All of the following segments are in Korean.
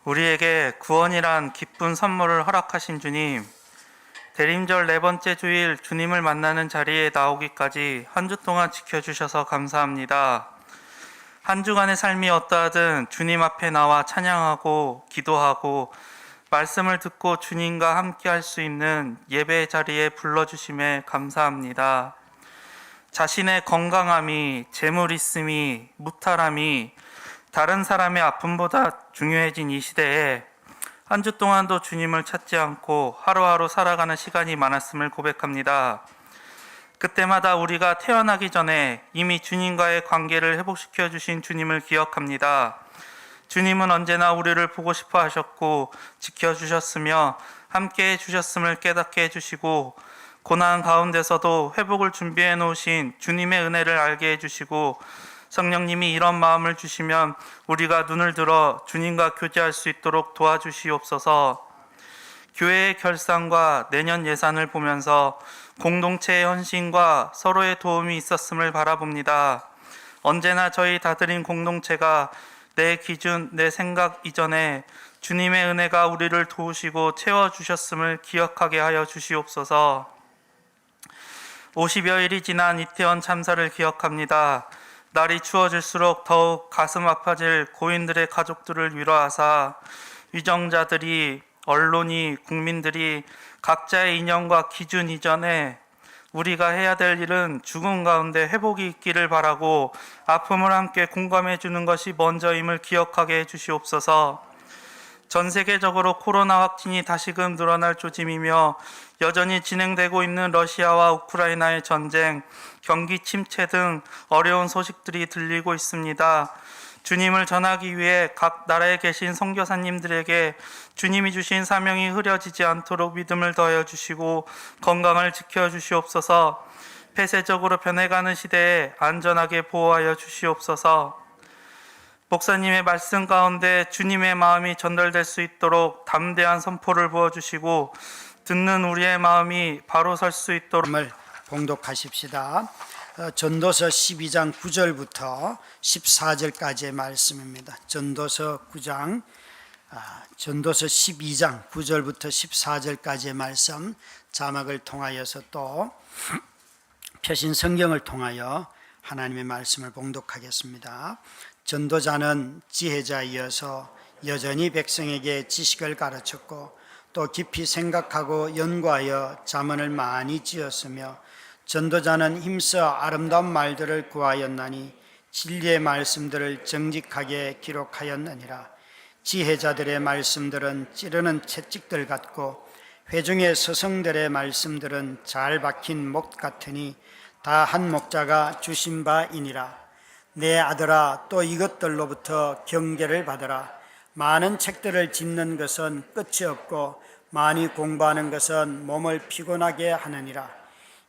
우리에게 구원이란 기쁜 선물을 허락하신 주님, 대림절 네 번째 주일 주님을 만나는 자리에 나오기까지 한 주 동안 지켜주셔서 감사합니다. 한 주간의 삶이 어떠하든 주님 앞에 나와 찬양하고 기도하고 말씀을 듣고 주님과 함께 할 수 있는 예배 자리에 불러주심에 감사합니다. 자신의 건강함이, 재물 있음이, 무탈함이 다른 사람의 아픔보다 중요해진 이 시대에 한 주 동안도 주님을 찾지 않고 하루하루 살아가는 시간이 많았음을 고백합니다. 그때마다 우리가 태어나기 전에 이미 주님과의 관계를 회복시켜 주신 주님을 기억합니다. 주님은 언제나 우리를 보고 싶어 하셨고 지켜주셨으며 함께 해주셨음을 깨닫게 해주시고 고난 가운데서도 회복을 준비해 놓으신 주님의 은혜를 알게 해주시고 성령님이 이런 마음을 주시면 우리가 눈을 들어 주님과 교제할 수 있도록 도와주시옵소서. 교회의 결산과 내년 예산을 보면서 공동체의 헌신과 서로의 도움이 있었음을 바라봅니다. 언제나 저희 다드림 공동체가 내 기준, 내 생각 이전에 주님의 은혜가 우리를 도우시고 채워주셨음을 기억하게 하여 주시옵소서. 50여일이 지난 이태원 참사를 기억합니다. 날이 추워질수록 더욱 가슴 아파질 고인들의 가족들을 위로하사 위정자들이, 언론이, 국민들이 각자의 이념과 기준 이전에 우리가 해야 될 일은 죽음 가운데 회복이 있기를 바라고 아픔을 함께 공감해 주는 것이 먼저임을 기억하게 해 주시옵소서. 전 세계적으로 코로나 확진이 다시금 늘어날 조짐이며 여전히 진행되고 있는 러시아와 우크라이나의 전쟁, 경기 침체 등 어려운 소식들이 들리고 있습니다. 주님을 전하기 위해 각 나라에 계신 선교사님들에게 주님이 주신 사명이 흐려지지 않도록 믿음을 더하여 주시고 건강을 지켜 주시옵소서. 폐쇄적으로 변해가는 시대에 안전하게 보호하여 주시옵소서. 목사님의 말씀 가운데 주님의 마음이 전달될 수 있도록 담대한 선포를 부어주시고 듣는 우리의 마음이 바로 설 수 있도록 봉독하십시다. 전도서 12장 9절부터 14절까지의 말씀입니다. 전도서 12장 9절부터 14절까지의 말씀, 자막을 통하여서 또 표신 성경을 통하여 하나님의 말씀을 봉독하겠습니다. 전도자는 지혜자이어서 여전히 백성에게 지식을 가르쳤고 또 깊이 생각하고 연구하여 자문을 많이 지었으며 전도자는 힘써 아름다운 말들을 구하였나니 진리의 말씀들을 정직하게 기록하였느니라. 지혜자들의 말씀들은 찌르는 채찍들 같고 회중의 스승들의 말씀들은 잘 박힌 목 같으니 다 한 목자가 주신 바이니라. 내 아들아, 또 이것들로부터 경계를 받으라. 많은 책들을 짓는 것은 끝이 없고 많이 공부하는 것은 몸을 피곤하게 하느니라.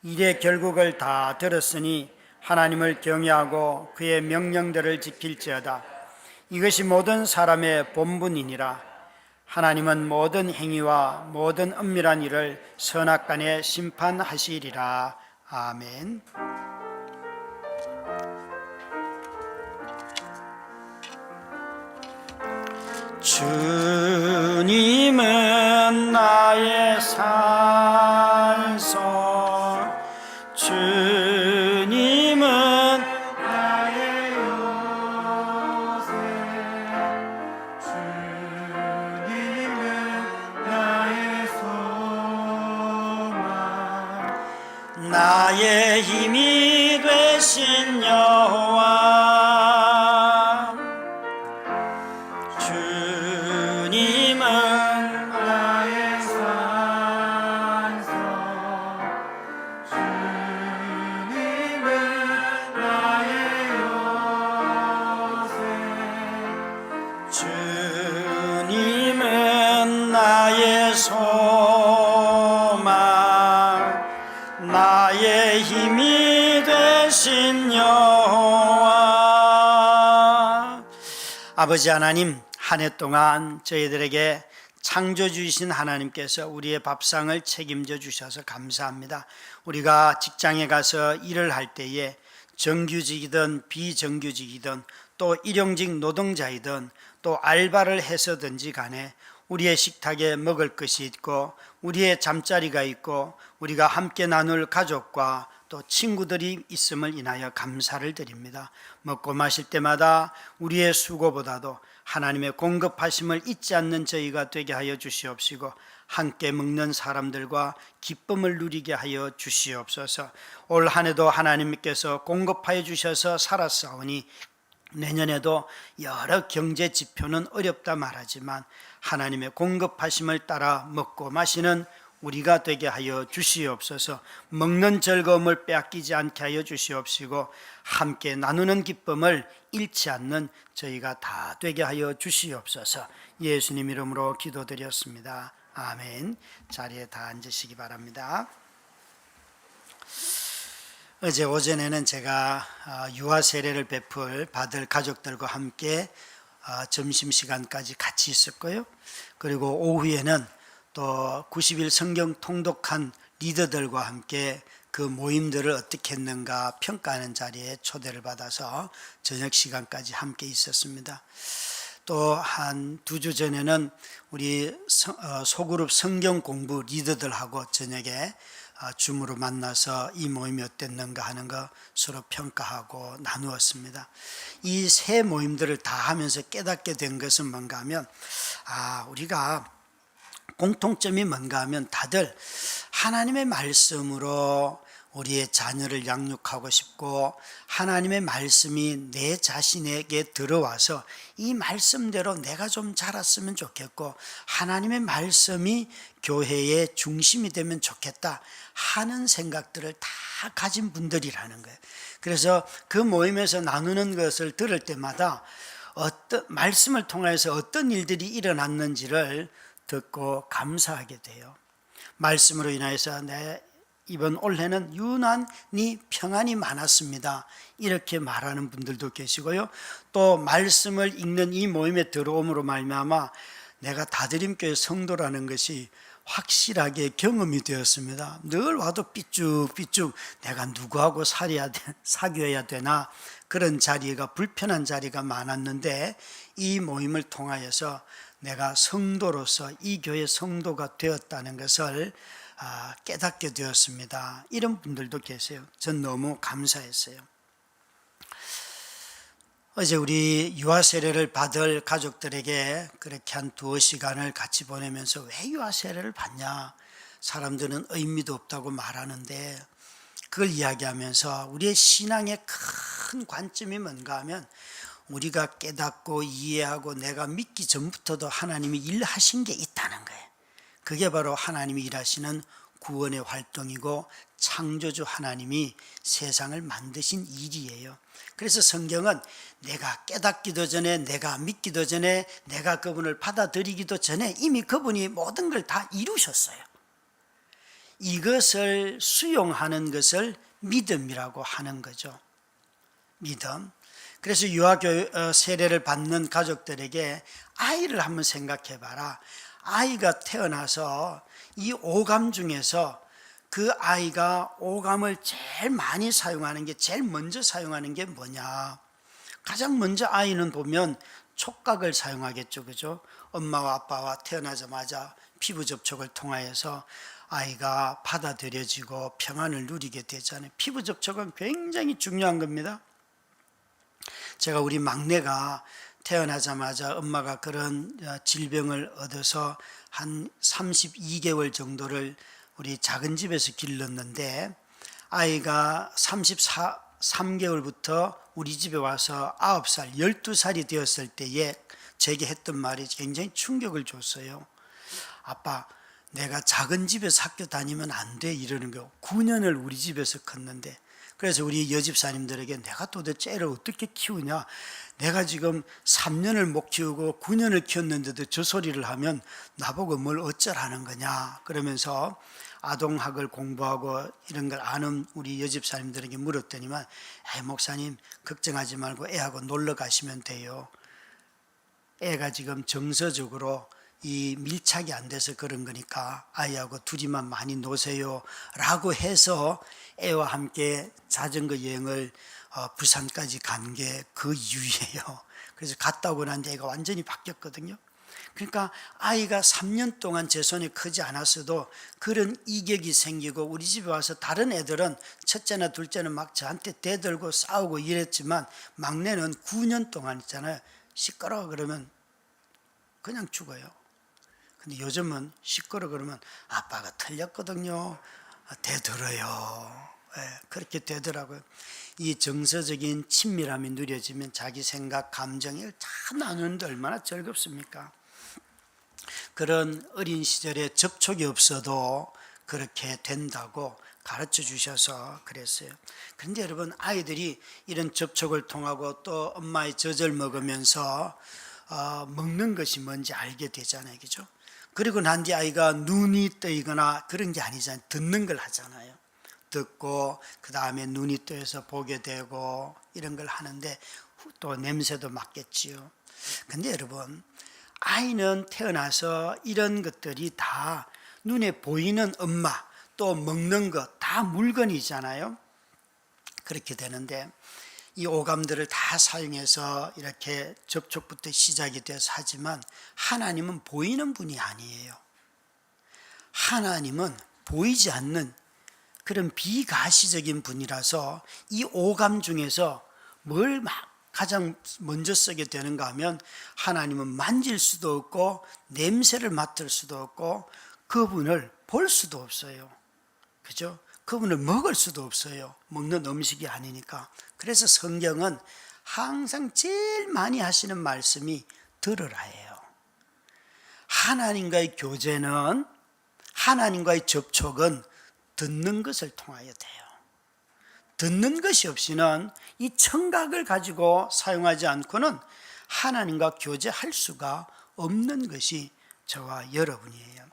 일의 결국을 다 들었으니 하나님을 경외하고 그의 명령들을 지킬지어다. 이것이 모든 사람의 본분이니라. 하나님은 모든 행위와 모든 은밀한 일을 선악간에 심판하시리라. 아멘. 주님은 나의 산소, 주님은 나의 요새, 주님은 나의 소망, 나의 힘이 되신 여호와, 주님은 나의 소망, 나의 힘이 되신 여호와. 아버지 하나님, 한 해 동안 저희들에게 창조주이신 하나님께서 우리의 밥상을 책임져 주셔서 감사합니다. 우리가 직장에 가서 일을 할 때에 정규직이든 비정규직이든 또 일용직 노동자이든 또 알바를 해서든지 간에 우리의 식탁에 먹을 것이 있고 우리의 잠자리가 있고 우리가 함께 나눌 가족과 또 친구들이 있음을 인하여 감사를 드립니다. 먹고 마실 때마다 우리의 수고보다도 하나님의 공급하심을 잊지 않는 저희가 되게 하여 주시옵시고 함께 먹는 사람들과 기쁨을 누리게 하여 주시옵소서. 올 한 해도 하나님께서 공급하여 주셔서 살았사오니 내년에도 여러 경제 지표는 어렵다 말하지만 하나님의 공급하심을 따라 먹고 마시는 우리가 되게 하여 주시옵소서. 먹는 즐거움을 빼앗기지 않게 하여 주시옵시고 함께 나누는 기쁨을 잃지 않는 저희가 다 되게 하여 주시옵소서. 예수님 이름으로 기도드렸습니다. 아멘. 자리에 다 앉으시기 바랍니다. 어제 오전에는 제가 유아 세례를 받을 가족들과 함께 점심시간까지 같이 있었고요. 그리고 오후에는 또 90일 성경 통독한 리더들과 함께 그 모임들을 어떻게 했는가 평가하는 자리에 초대를 받아서 저녁 시간까지 함께 있었습니다. 또 한 2주 전에는 우리 소그룹 성경 공부 리더들하고 저녁에 줌으로 만나서 이 모임이 어땠는가 하는 거 서로 평가하고 나누었습니다. 이 세 모임들을 다 하면서 깨닫게 된 것은 뭔가 하면 우리가 공통점이 뭔가 하면 다들 하나님의 말씀으로 우리의 자녀를 양육하고 싶고 하나님의 말씀이 내 자신에게 들어와서 이 말씀대로 내가 좀 자랐으면 좋겠고 하나님의 말씀이 교회의 중심이 되면 좋겠다 하는 생각들을 다 가진 분들이라는 거예요. 그래서 그 모임에서 나누는 것을 들을 때마다 어떤 말씀을 통해서 어떤 일들이 일어났는지를 듣고 감사하게 돼요. 말씀으로 인해서 이번 올해는 유난히 평안이 많았습니다. 이렇게 말하는 분들도 계시고요. 또 말씀을 읽는 이 모임에 들어옴으로 말미암아 내가 다드림교회 성도라는 것이 확실하게 경험이 되었습니다. 늘 와도 삐쭉삐쭉 내가 누구하고 사귀어야 되나 그런 자리가 불편한 자리가 많았는데 이 모임을 통하여서 내가 성도로서 이 교회 성도가 되었다는 것을 깨닫게 되었습니다. 이런 분들도 계세요. 전 너무 감사했어요. 어제 우리 유아 세례를 받을 가족들에게 그렇게 한 2시간을 같이 보내면서 왜 유아 세례를 받냐? 사람들은 의미도 없다고 말하는데 그걸 이야기하면서 우리의 신앙의 큰 관점이 뭔가 하면 우리가 깨닫고 이해하고 내가 믿기 전부터도 하나님이 일하신 게 있다는 거예요. 그게 바로 하나님이 일하시는 구원의 활동이고 창조주 하나님이 세상을 만드신 일이에요. 그래서 성경은 내가 깨닫기도 전에 내가 믿기도 전에 내가 그분을 받아들이기도 전에 이미 그분이 모든 걸 다 이루셨어요. 이것을 수용하는 것을 믿음이라고 하는 거죠. 믿음. 그래서 유아 세례를 받는 가족들에게 아이를 한번 생각해 봐라. 아이가 태어나서 이 오감 중에서 그 아이가 오감을 제일 많이 사용하는 게 제일 먼저 사용하는 게 뭐냐? 가장 먼저 아이는 보면 촉각을 사용하겠죠. 그죠? 엄마와 아빠와 태어나자마자 피부 접촉을 통하여서 아이가 받아들여지고 평안을 누리게 되잖아요. 피부 접촉은 굉장히 중요한 겁니다. 제가 우리 막내가 태어나자마자 엄마가 그런 질병을 얻어서 한 32개월 정도를 우리 작은 집에서 길렀는데 아이가 33개월부터 우리 집에 와서 9살, 12살이 되었을 때에 제게 했던 말이 굉장히 충격을 줬어요. 아빠, 내가 작은 집에서 학교 다니면 안 돼 이러는 거. 9년을 우리 집에서 컸는데 그래서 우리 여집사님들에게 내가 도대체 애를 어떻게 키우냐, 내가 지금 3년을 못 키우고 9년을 키웠는데도 저 소리를 하면 나보고 뭘 어쩌라는 거냐 그러면서 아동학을 공부하고 이런 걸 아는 우리 여집사님들에게 물었더니만 목사님 걱정하지 말고 애하고 놀러 가시면 돼요. 애가 지금 정서적으로 이 밀착이 안 돼서 그런 거니까 아이하고 둘이만 많이 노세요 라고 해서 애와 함께 자전거 여행을 부산까지 간 게 그 이유예요. 그래서 갔다 오고 난 뒤에 애가 완전히 바뀌었거든요. 그러니까 아이가 3년 동안 제 손에 크지 않았어도 그런 이격이 생기고, 우리 집에 와서 다른 애들은 첫째나 둘째는 막 저한테 대들고 싸우고 이랬지만 막내는 9년 동안 있잖아요. 시끄러워 그러면 그냥 죽어요. 근데 요즘은 시끄러워 그러면 아빠가 틀렸거든요. 대들어요. 그렇게 되더라고요. 이 정서적인 친밀함이 누려지면 자기 생각, 감정을 다 나누는데 얼마나 즐겁습니까? 그런 어린 시절에 접촉이 없어도 그렇게 된다고 가르쳐 주셔서 그랬어요. 그런데 여러분, 아이들이 이런 접촉을 통하고 또 엄마의 젖을 먹으면서 먹는 것이 뭔지 알게 되잖아요. 그죠? 그리고 난 뒤 아이가 눈이 뜨이거나 그런 게 아니잖아요. 듣는 걸 하잖아요. 듣고 그 다음에 눈이 뜨여서 보게 되고 이런 걸 하는데 또 냄새도 맡겠지요. 근데 여러분, 아이는 태어나서 이런 것들이 다 눈에 보이는 엄마, 또 먹는 것 다 물건이잖아요. 그렇게 되는데 이 오감들을 다 사용해서 이렇게 접촉부터 시작이 돼서 하지만 하나님은 보이는 분이 아니에요. 하나님은 보이지 않는 그런 비가시적인 분이라서 이 오감 중에서 뭘 가장 먼저 쓰게 되는가 하면, 하나님은 만질 수도 없고 냄새를 맡을 수도 없고 그분을 볼 수도 없어요. 그죠? 그분을 먹을 수도 없어요. 먹는 음식이 아니니까. 그래서 성경은 항상 제일 많이 하시는 말씀이 들으라예요. 하나님과의 교제는, 하나님과의 접촉은 듣는 것을 통하여 돼요. 듣는 것이 없이는, 이 청각을 가지고 사용하지 않고는 하나님과 교제할 수가 없는 것이 저와 여러분이에요.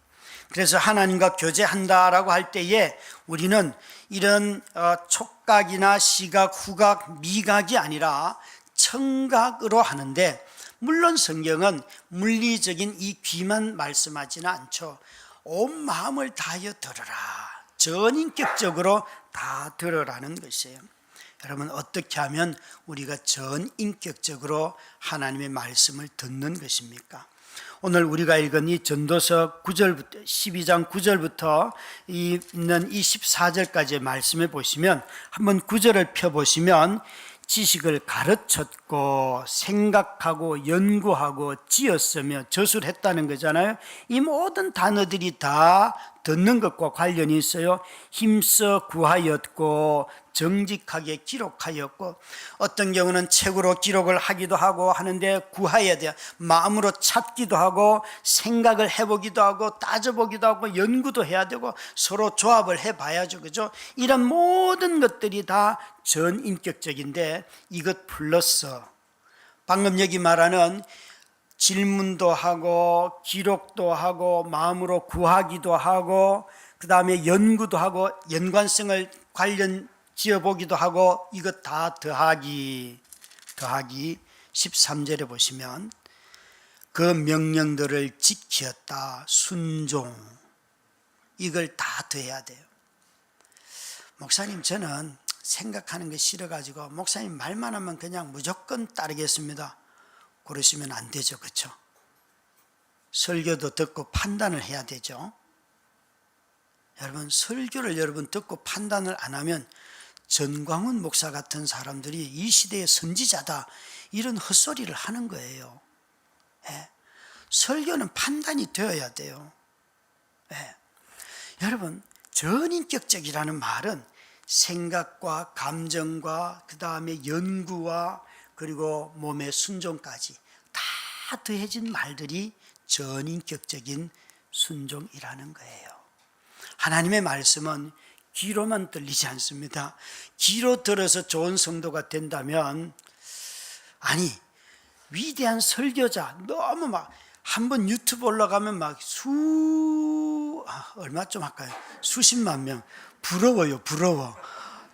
그래서 하나님과 교제한다라고 할 때에 우리는 이런 촉각이나 시각, 후각, 미각이 아니라 청각으로 하는데, 물론 성경은 물리적인 이 귀만 말씀하지는 않죠. 온 마음을 다하여 들으라, 전인격적으로 다 들으라는 것이에요. 여러분, 어떻게 하면 우리가 전인격적으로 하나님의 말씀을 듣는 것입니까? 오늘 우리가 읽은 이 전도서 9절부터 12장 9절부터 있는 이 14절까지의 말씀에 보시면, 한번 9절을 펴보시면 지식을 가르쳤고 생각하고 연구하고 지었으며 저술했다는 거잖아요. 이 모든 단어들이 다 듣는 것과 관련이 있어요. 힘써 구하였고 정직하게 기록하였고, 어떤 경우는 책으로 기록을 하기도 하고 하는데 구해야 돼요. 마음으로 찾기도 하고 생각을 해보기도 하고 따져보기도 하고 연구도 해야 되고 서로 조합을 해봐야죠. 그죠? 이런 모든 것들이 다 전인격적인데, 이것 플러스 방금 여기 말하는 질문도 하고 기록도 하고 마음으로 구하기도 하고 그 다음에 연구도 하고 연관성을 관련 지어보기도 하고, 이것 다 더하기 13절에 보시면 그 명령들을 지켰다, 순종, 이걸 다 더해야 돼요. 목사님, 저는 생각하는 게 싫어가지고 목사님 말만 하면 그냥 무조건 따르겠습니다, 그러시면 안 되죠. 그렇죠? 설교도 듣고 판단을 해야 되죠. 여러분, 설교를 여러분 듣고 판단을 안 하면 전광훈 목사 같은 사람들이 이 시대의 선지자다, 이런 헛소리를 하는 거예요. 설교는 판단이 되어야 돼요. 여러분, 전인격적이라는 말은 생각과 감정과 그 다음에 연구와 그리고 몸의 순종까지 다 더해진 말들이 전인격적인 순종이라는 거예요. 하나님의 말씀은 귀로만 들리지 않습니다. 귀로 들어서 좋은 성도가 된다면, 아니 위대한 설교자, 너무 막 한번 유튜브 올라가면 막 얼마 좀 할까요? 수십만 명. 부러워요. 부러워.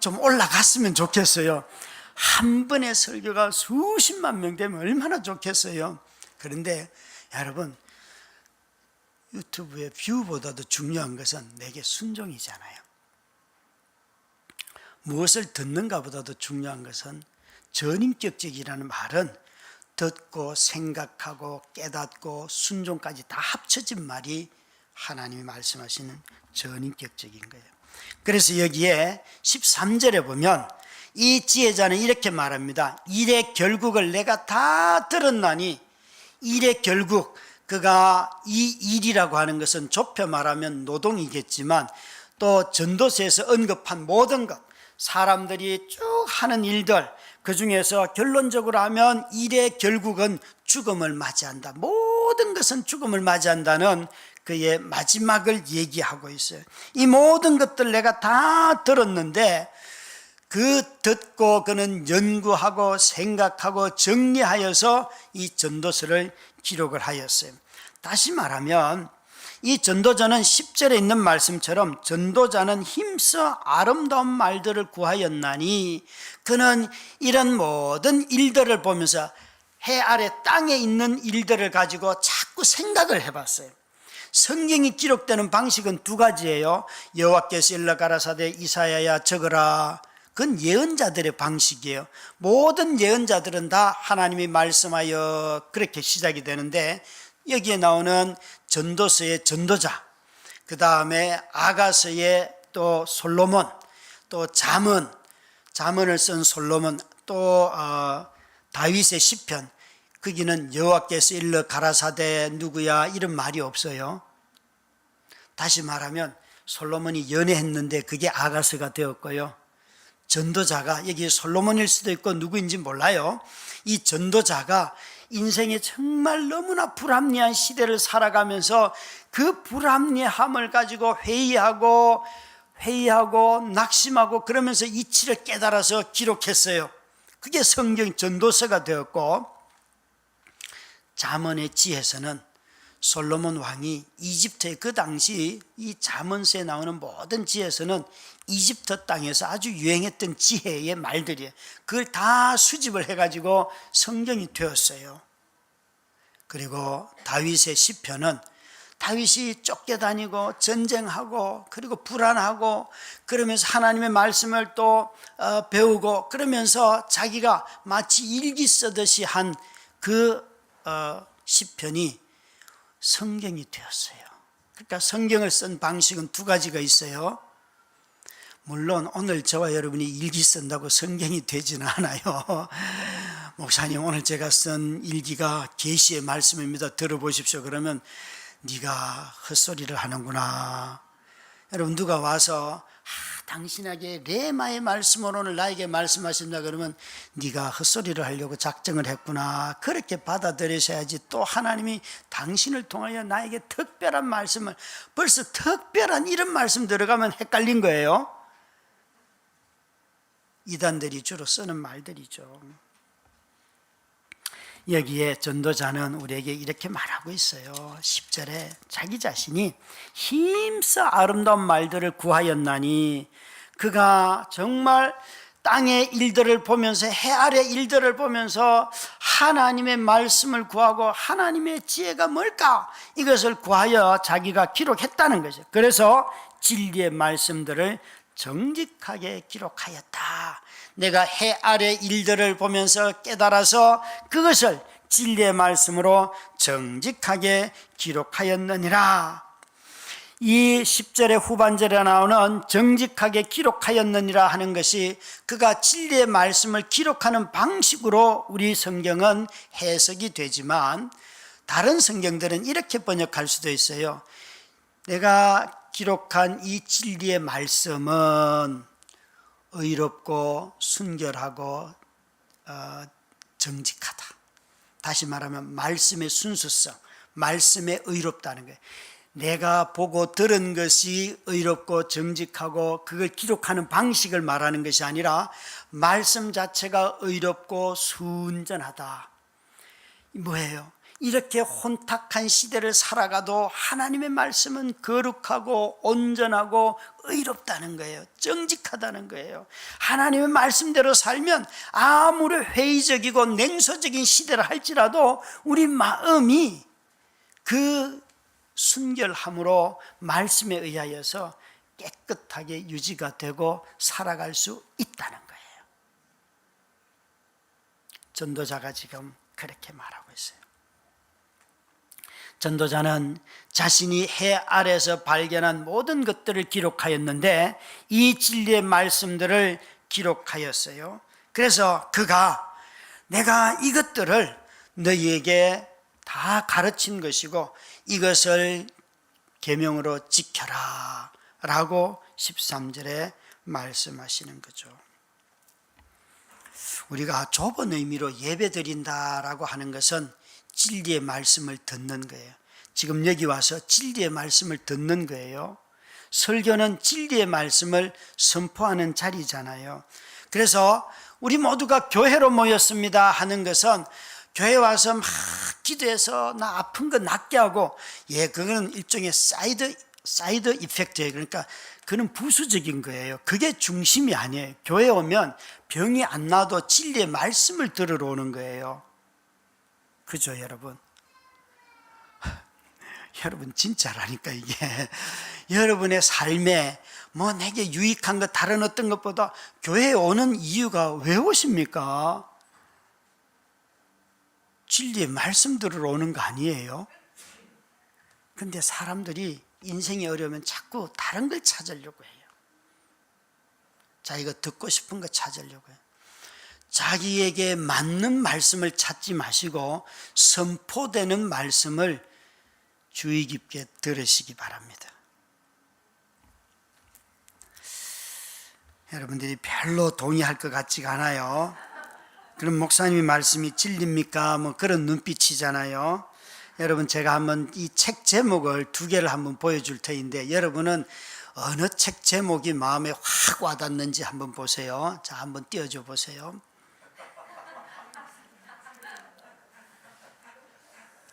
좀 올라갔으면 좋겠어요. 한 번의 설교가 수십만 명 되면 얼마나 좋겠어요. 그런데 여러분, 유튜브의 뷰보다도 중요한 것은 내게 순종이잖아요. 무엇을 듣는가보다도 중요한 것은 전인격적이라는 말은 듣고 생각하고 깨닫고 순종까지 다 합쳐진 말이 하나님이 말씀하시는 전인격적인 거예요. 그래서 여기에 13절에 보면 이 지혜자는 이렇게 말합니다. 일의 결국을 내가 다 들었나니, 일의 결국, 그가 이 일이라고 하는 것은 좁혀 말하면 노동이겠지만 또 전도서에서 언급한 모든 것, 사람들이 쭉 하는 일들, 그 중에서 결론적으로 하면 일의 결국은 죽음을 맞이한다. 모든 것은 죽음을 맞이한다는 그의 마지막을 얘기하고 있어요. 이 모든 것들 내가 다 들었는데 그 듣고 그는 연구하고 생각하고 정리하여서 이 전도서를 기록을 하였어요. 다시 말하면 이 전도자는 10절에 있는 말씀처럼 전도자는 힘써 아름다운 말들을 구하였나니, 그는 이런 모든 일들을 보면서 해 아래 땅에 있는 일들을 가지고 자꾸 생각을 해봤어요. 성경이 기록되는 방식은 두 가지예요. 여호와께서 일러 가라사대 이사야야 적으라. 그건 예언자들의 방식이에요. 모든 예언자들은 다 하나님이 말씀하여 그렇게 시작이 되는데, 여기에 나오는 전도서의 전도자, 그 다음에 아가서의 또 솔로몬, 또 잠언을 쓴 솔로몬, 또 다윗의 시편, 거기는 여호와께서 일러 가라사대 누구야 이런 말이 없어요. 다시 말하면 솔로몬이 연애했는데 그게 아가서가 되었고요. 전도자가, 여기 솔로몬일 수도 있고 누구인지 몰라요. 이 전도자가 인생에 정말 너무나 불합리한 시대를 살아가면서 그 불합리함을 가지고 회의하고 낙심하고 그러면서 이치를 깨달아서 기록했어요. 그게 성경 전도서가 되었고, 잠언의 지혜서는 솔로몬 왕이 이집트의 그 당시 이 잠언서에 나오는 모든 지혜서는 이집트 땅에서 아주 유행했던 지혜의 말들이에요. 그걸 다 수집을 해가지고 성경이 되었어요. 그리고 다윗의 시편은 다윗이 쫓겨다니고 전쟁하고 그리고 불안하고 그러면서 하나님의 말씀을 또 배우고 그러면서 자기가 마치 일기 쓰듯이 한 그 시편이 성경이 되었어요. 그러니까 성경을 쓴 방식은 두 가지가 있어요. 물론 오늘 저와 여러분이 일기 쓴다고 성경이 되지는 않아요. 목사님, 오늘 제가 쓴 일기가 계시의 말씀입니다. 들어보십시오. 그러면 네가 헛소리를 하는구나. 여러분, 누가 와서 당신에게 레마의 말씀으로 오늘 나에게 말씀하신다 그러면 네가 헛소리를 하려고 작정을 했구나, 그렇게 받아들이셔야지. 또 하나님이 당신을 통하여 나에게 특별한 말씀을, 벌써 특별한 이런 말씀 들어가면 헷갈린 거예요. 이단들이 주로 쓰는 말들이죠. 여기에 전도자는 우리에게 이렇게 말하고 있어요. 10절에 자기 자신이 힘써 아름다운 말들을 구하였나니, 그가 정말 땅의 일들을 보면서, 해 아래 일들을 보면서 하나님의 말씀을 구하고 하나님의 지혜가 뭘까, 이것을 구하여 자기가 기록했다는 거죠. 그래서 진리의 말씀들을 정직하게 기록하였다. 내가 해 아래 일들을 보면서 깨달아서 그것을 진리의 말씀으로 정직하게 기록하였느니라. 이 10절의 후반절에 나오는 정직하게 기록하였느니라 하는 것이 그가 진리의 말씀을 기록하는 방식으로 우리 성경은 해석이 되지만, 다른 성경들은 이렇게 번역할 수도 있어요. 내가 기록한 이 진리의 말씀은 의롭고 순결하고 정직하다. 다시 말하면 말씀의 순수성, 말씀의 의롭다는 거예요. 내가 보고 들은 것이 의롭고 정직하고 그걸 기록하는 방식을 말하는 것이 아니라 말씀 자체가 의롭고 순전하다. 뭐예요? 이렇게 혼탁한 시대를 살아가도 하나님의 말씀은 거룩하고 온전하고 의롭다는 거예요. 정직하다는 거예요. 하나님의 말씀대로 살면 아무리 회의적이고 냉소적인 시대를 할지라도 우리 마음이 그 순결함으로 말씀에 의하여서 깨끗하게 유지가 되고 살아갈 수 있다는 거예요. 전도자가 지금 그렇게 말하고 있어요. 전도자는 자신이 해 아래에서 발견한 모든 것들을 기록하였는데 이 진리의 말씀들을 기록하였어요. 그래서 그가 내가 이것들을 너희에게 다 가르친 것이고 이것을 계명으로 지켜라 라고 13절에 말씀하시는 거죠. 우리가 좁은 의미로 예배드린다라고 하는 것은 진리의 말씀을 듣는 거예요. 지금 여기 와서 진리의 말씀을 듣는 거예요. 설교는 진리의 말씀을 선포하는 자리잖아요. 그래서 우리 모두가 교회로 모였습니다 하는 것은 교회 와서 막 기도해서 나 아픈 거 낫게 하고, 그건 일종의 사이드 이펙트예요. 그러니까 그는 부수적인 거예요. 그게 중심이 아니에요. 교회 오면 병이 안 나도 진리의 말씀을 들으러 오는 거예요. 그죠, 여러분? 여러분 진짜라니까 이게. 여러분의 삶에 뭐 내게 유익한 것 다른 어떤 것보다 교회에 오는 이유가 왜 오십니까? 진리의 말씀 들으러 오는 거 아니에요? 근데 사람들이 인생이 어려우면 자꾸 다른 걸 찾으려고 해요. 자기가 듣고 싶은 거 찾으려고 해요. 자기에게 맞는 말씀을 찾지 마시고 선포되는 말씀을 주의 깊게 들으시기 바랍니다. 여러분들이 별로 동의할 것 같지가 않아요. 그럼 목사님의 말씀이 진리입니까? 뭐 그런 눈빛이잖아요. 여러분, 제가 한번 이 책 제목을 2개를 한번 보여줄 터인데 여러분은 어느 책 제목이 마음에 확 와닿는지 한번 보세요. 자, 한번 띄워줘 보세요.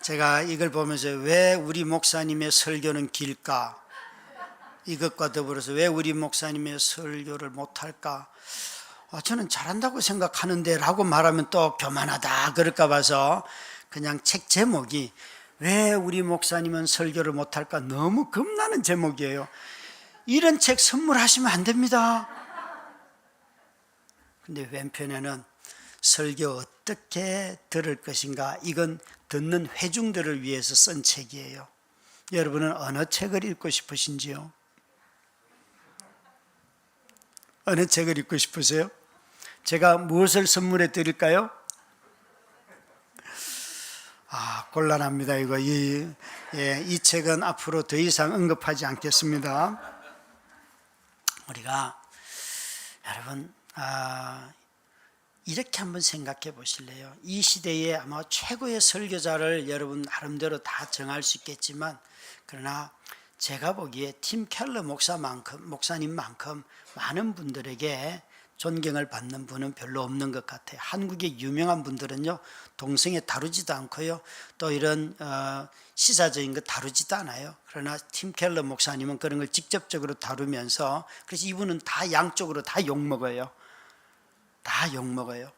제가 이걸 보면서 왜 우리 목사님의 설교는 길까? 이것과 더불어서 왜 우리 목사님의 설교를 못할까? 저는 잘한다고 생각하는데 라고 말하면 또 교만하다 그럴까 봐서 그냥 책 제목이 왜 우리 목사님은 설교를 못할까? 너무 겁나는 제목이에요. 이런 책 선물하시면 안 됩니다. 근데 왼편에는 설교 어떻게 들을 것인가? 이건 듣는 회중들을 위해서 쓴 책이에요. 여러분은 어느 책을 읽고 싶으신지요? 어느 책을 읽고 싶으세요? 제가 무엇을 선물해 드릴까요? 곤란합니다. 이 책은 앞으로 더 이상 언급하지 않겠습니다. 우리가 여러분 이렇게 한번 생각해 보실래요? 이 시대에 아마 최고의 설교자를 여러분 나름대로 다 정할 수 있겠지만, 그러나 제가 보기에 팀 켈러 목사님만큼 많은 분들에게 존경을 받는 분은 별로 없는 것 같아요. 한국의 유명한 분들은요, 동성애 다루지도 않고요, 또 이런 시사적인 거 다루지도 않아요. 그러나 팀 켈러 목사님은 그런 걸 직접적으로 다루면서, 그래서 이분은 다 양쪽으로 다 욕먹어요. 다 욕먹어요.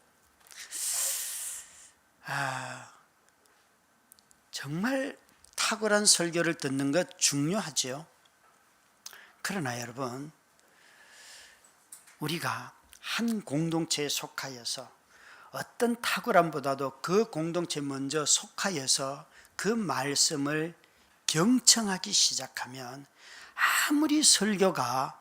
정말 탁월한 설교를 듣는 것 중요하죠. 그러나 여러분, 우리가 한 공동체에 속하여서 어떤 탁월함보다도 그 공동체에 먼저 속하여서 그 말씀을 경청하기 시작하면 아무리 설교가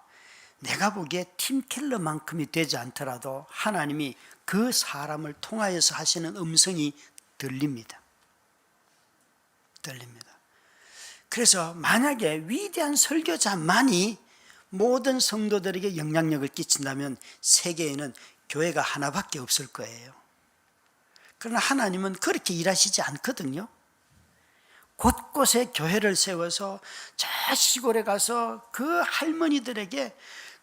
내가 보기에 팀 켈러만큼이 되지 않더라도 하나님이 그 사람을 통하여서 하시는 음성이 들립니다. 그래서 만약에 위대한 설교자만이 모든 성도들에게 영향력을 끼친다면 세계에는 교회가 하나밖에 없을 거예요. 그러나 하나님은 그렇게 일하시지 않거든요. 곳곳에 교회를 세워서 저 시골에 가서 그 할머니들에게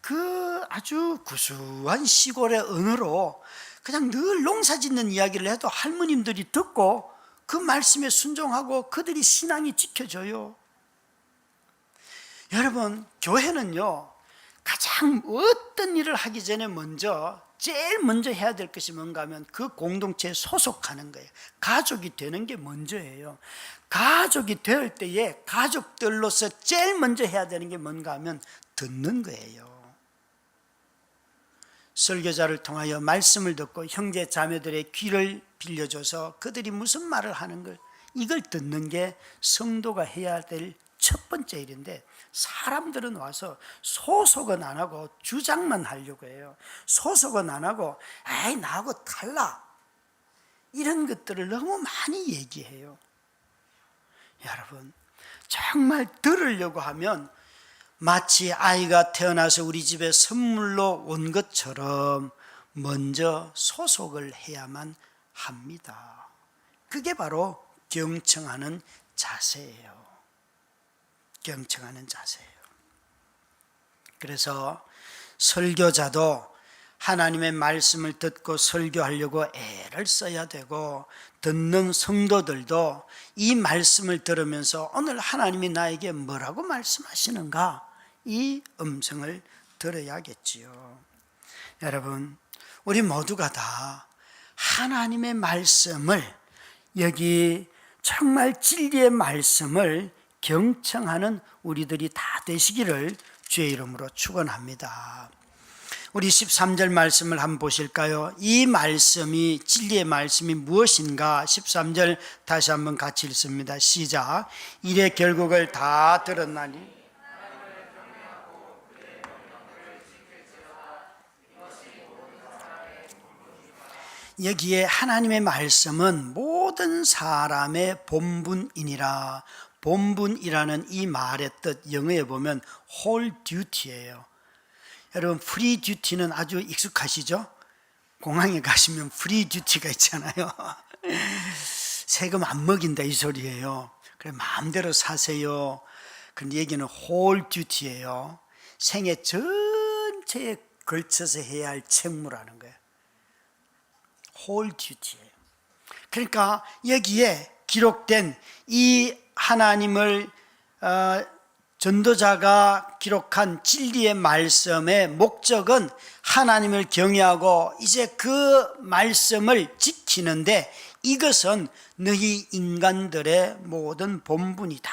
그 아주 구수한 시골의 언어로 그냥 늘 농사 짓는 이야기를 해도 할머님들이 듣고 그 말씀에 순종하고 그들이 신앙이 지켜져요. 여러분, 교회는요, 가장 어떤 일을 하기 전에 먼저 제일 먼저 해야 될 것이 뭔가 하면 그 공동체에 소속하는 거예요. 가족이 되는 게 먼저예요. 가족이 될 때에 가족들로서 제일 먼저 해야 되는 게 뭔가 하면 듣는 거예요. 설교자를 통하여 말씀을 듣고 형제 자매들의 귀를 빌려줘서 그들이 무슨 말을 하는 걸 이걸 듣는 게 성도가 해야 될 첫 번째 일인데, 사람들은 와서 소속은 안 하고 주장만 하려고 해요. 소속은 안 하고 에이 나하고 달라, 이런 것들을 너무 많이 얘기해요. 여러분, 정말 들으려고 하면 마치 아이가 태어나서 우리 집에 선물로 온 것처럼 먼저 소속을 해야만 합니다. 그게 바로 경청하는 자세예요. 경청하는 자세예요. 그래서 설교자도 하나님의 말씀을 듣고 설교하려고 애를 써야 되고, 듣는 성도들도 이 말씀을 들으면서 오늘 하나님이 나에게 뭐라고 말씀하시는가, 이 음성을 들어야겠지요. 여러분, 우리 모두가 다 하나님의 말씀을, 여기 정말 진리의 말씀을 경청하는 우리들이 다 되시기를 주의 이름으로 축원합니다. 우리 13절 말씀을 한번 보실까요? 이 말씀이, 진리의 말씀이 무엇인가? 13절 다시 한번 같이 읽습니다. 시작. 이래 결국을 다 들었나니 여기에 하나님의 말씀은 모든 사람의 본분이니라. 본분이라는 이 말의 뜻, 영어에 보면 whole duty예요. 여러분, 프리 듀티는 아주 익숙하시죠? 공항에 가시면 프리 듀티가 있잖아요. 세금 안 먹인다 이 소리예요. 그래, 마음대로 사세요. 그런데 여기는 whole duty예요. 생애 전체에 걸쳐서 해야 할 책무라는 거예요. whole duty예요. 그러니까 여기에 기록된 이 하나님을 전도자가 기록한 진리의 말씀의 목적은 하나님을 경외하고 이제 그 말씀을 지키는데, 이것은 너희 인간들의 모든 본분이다.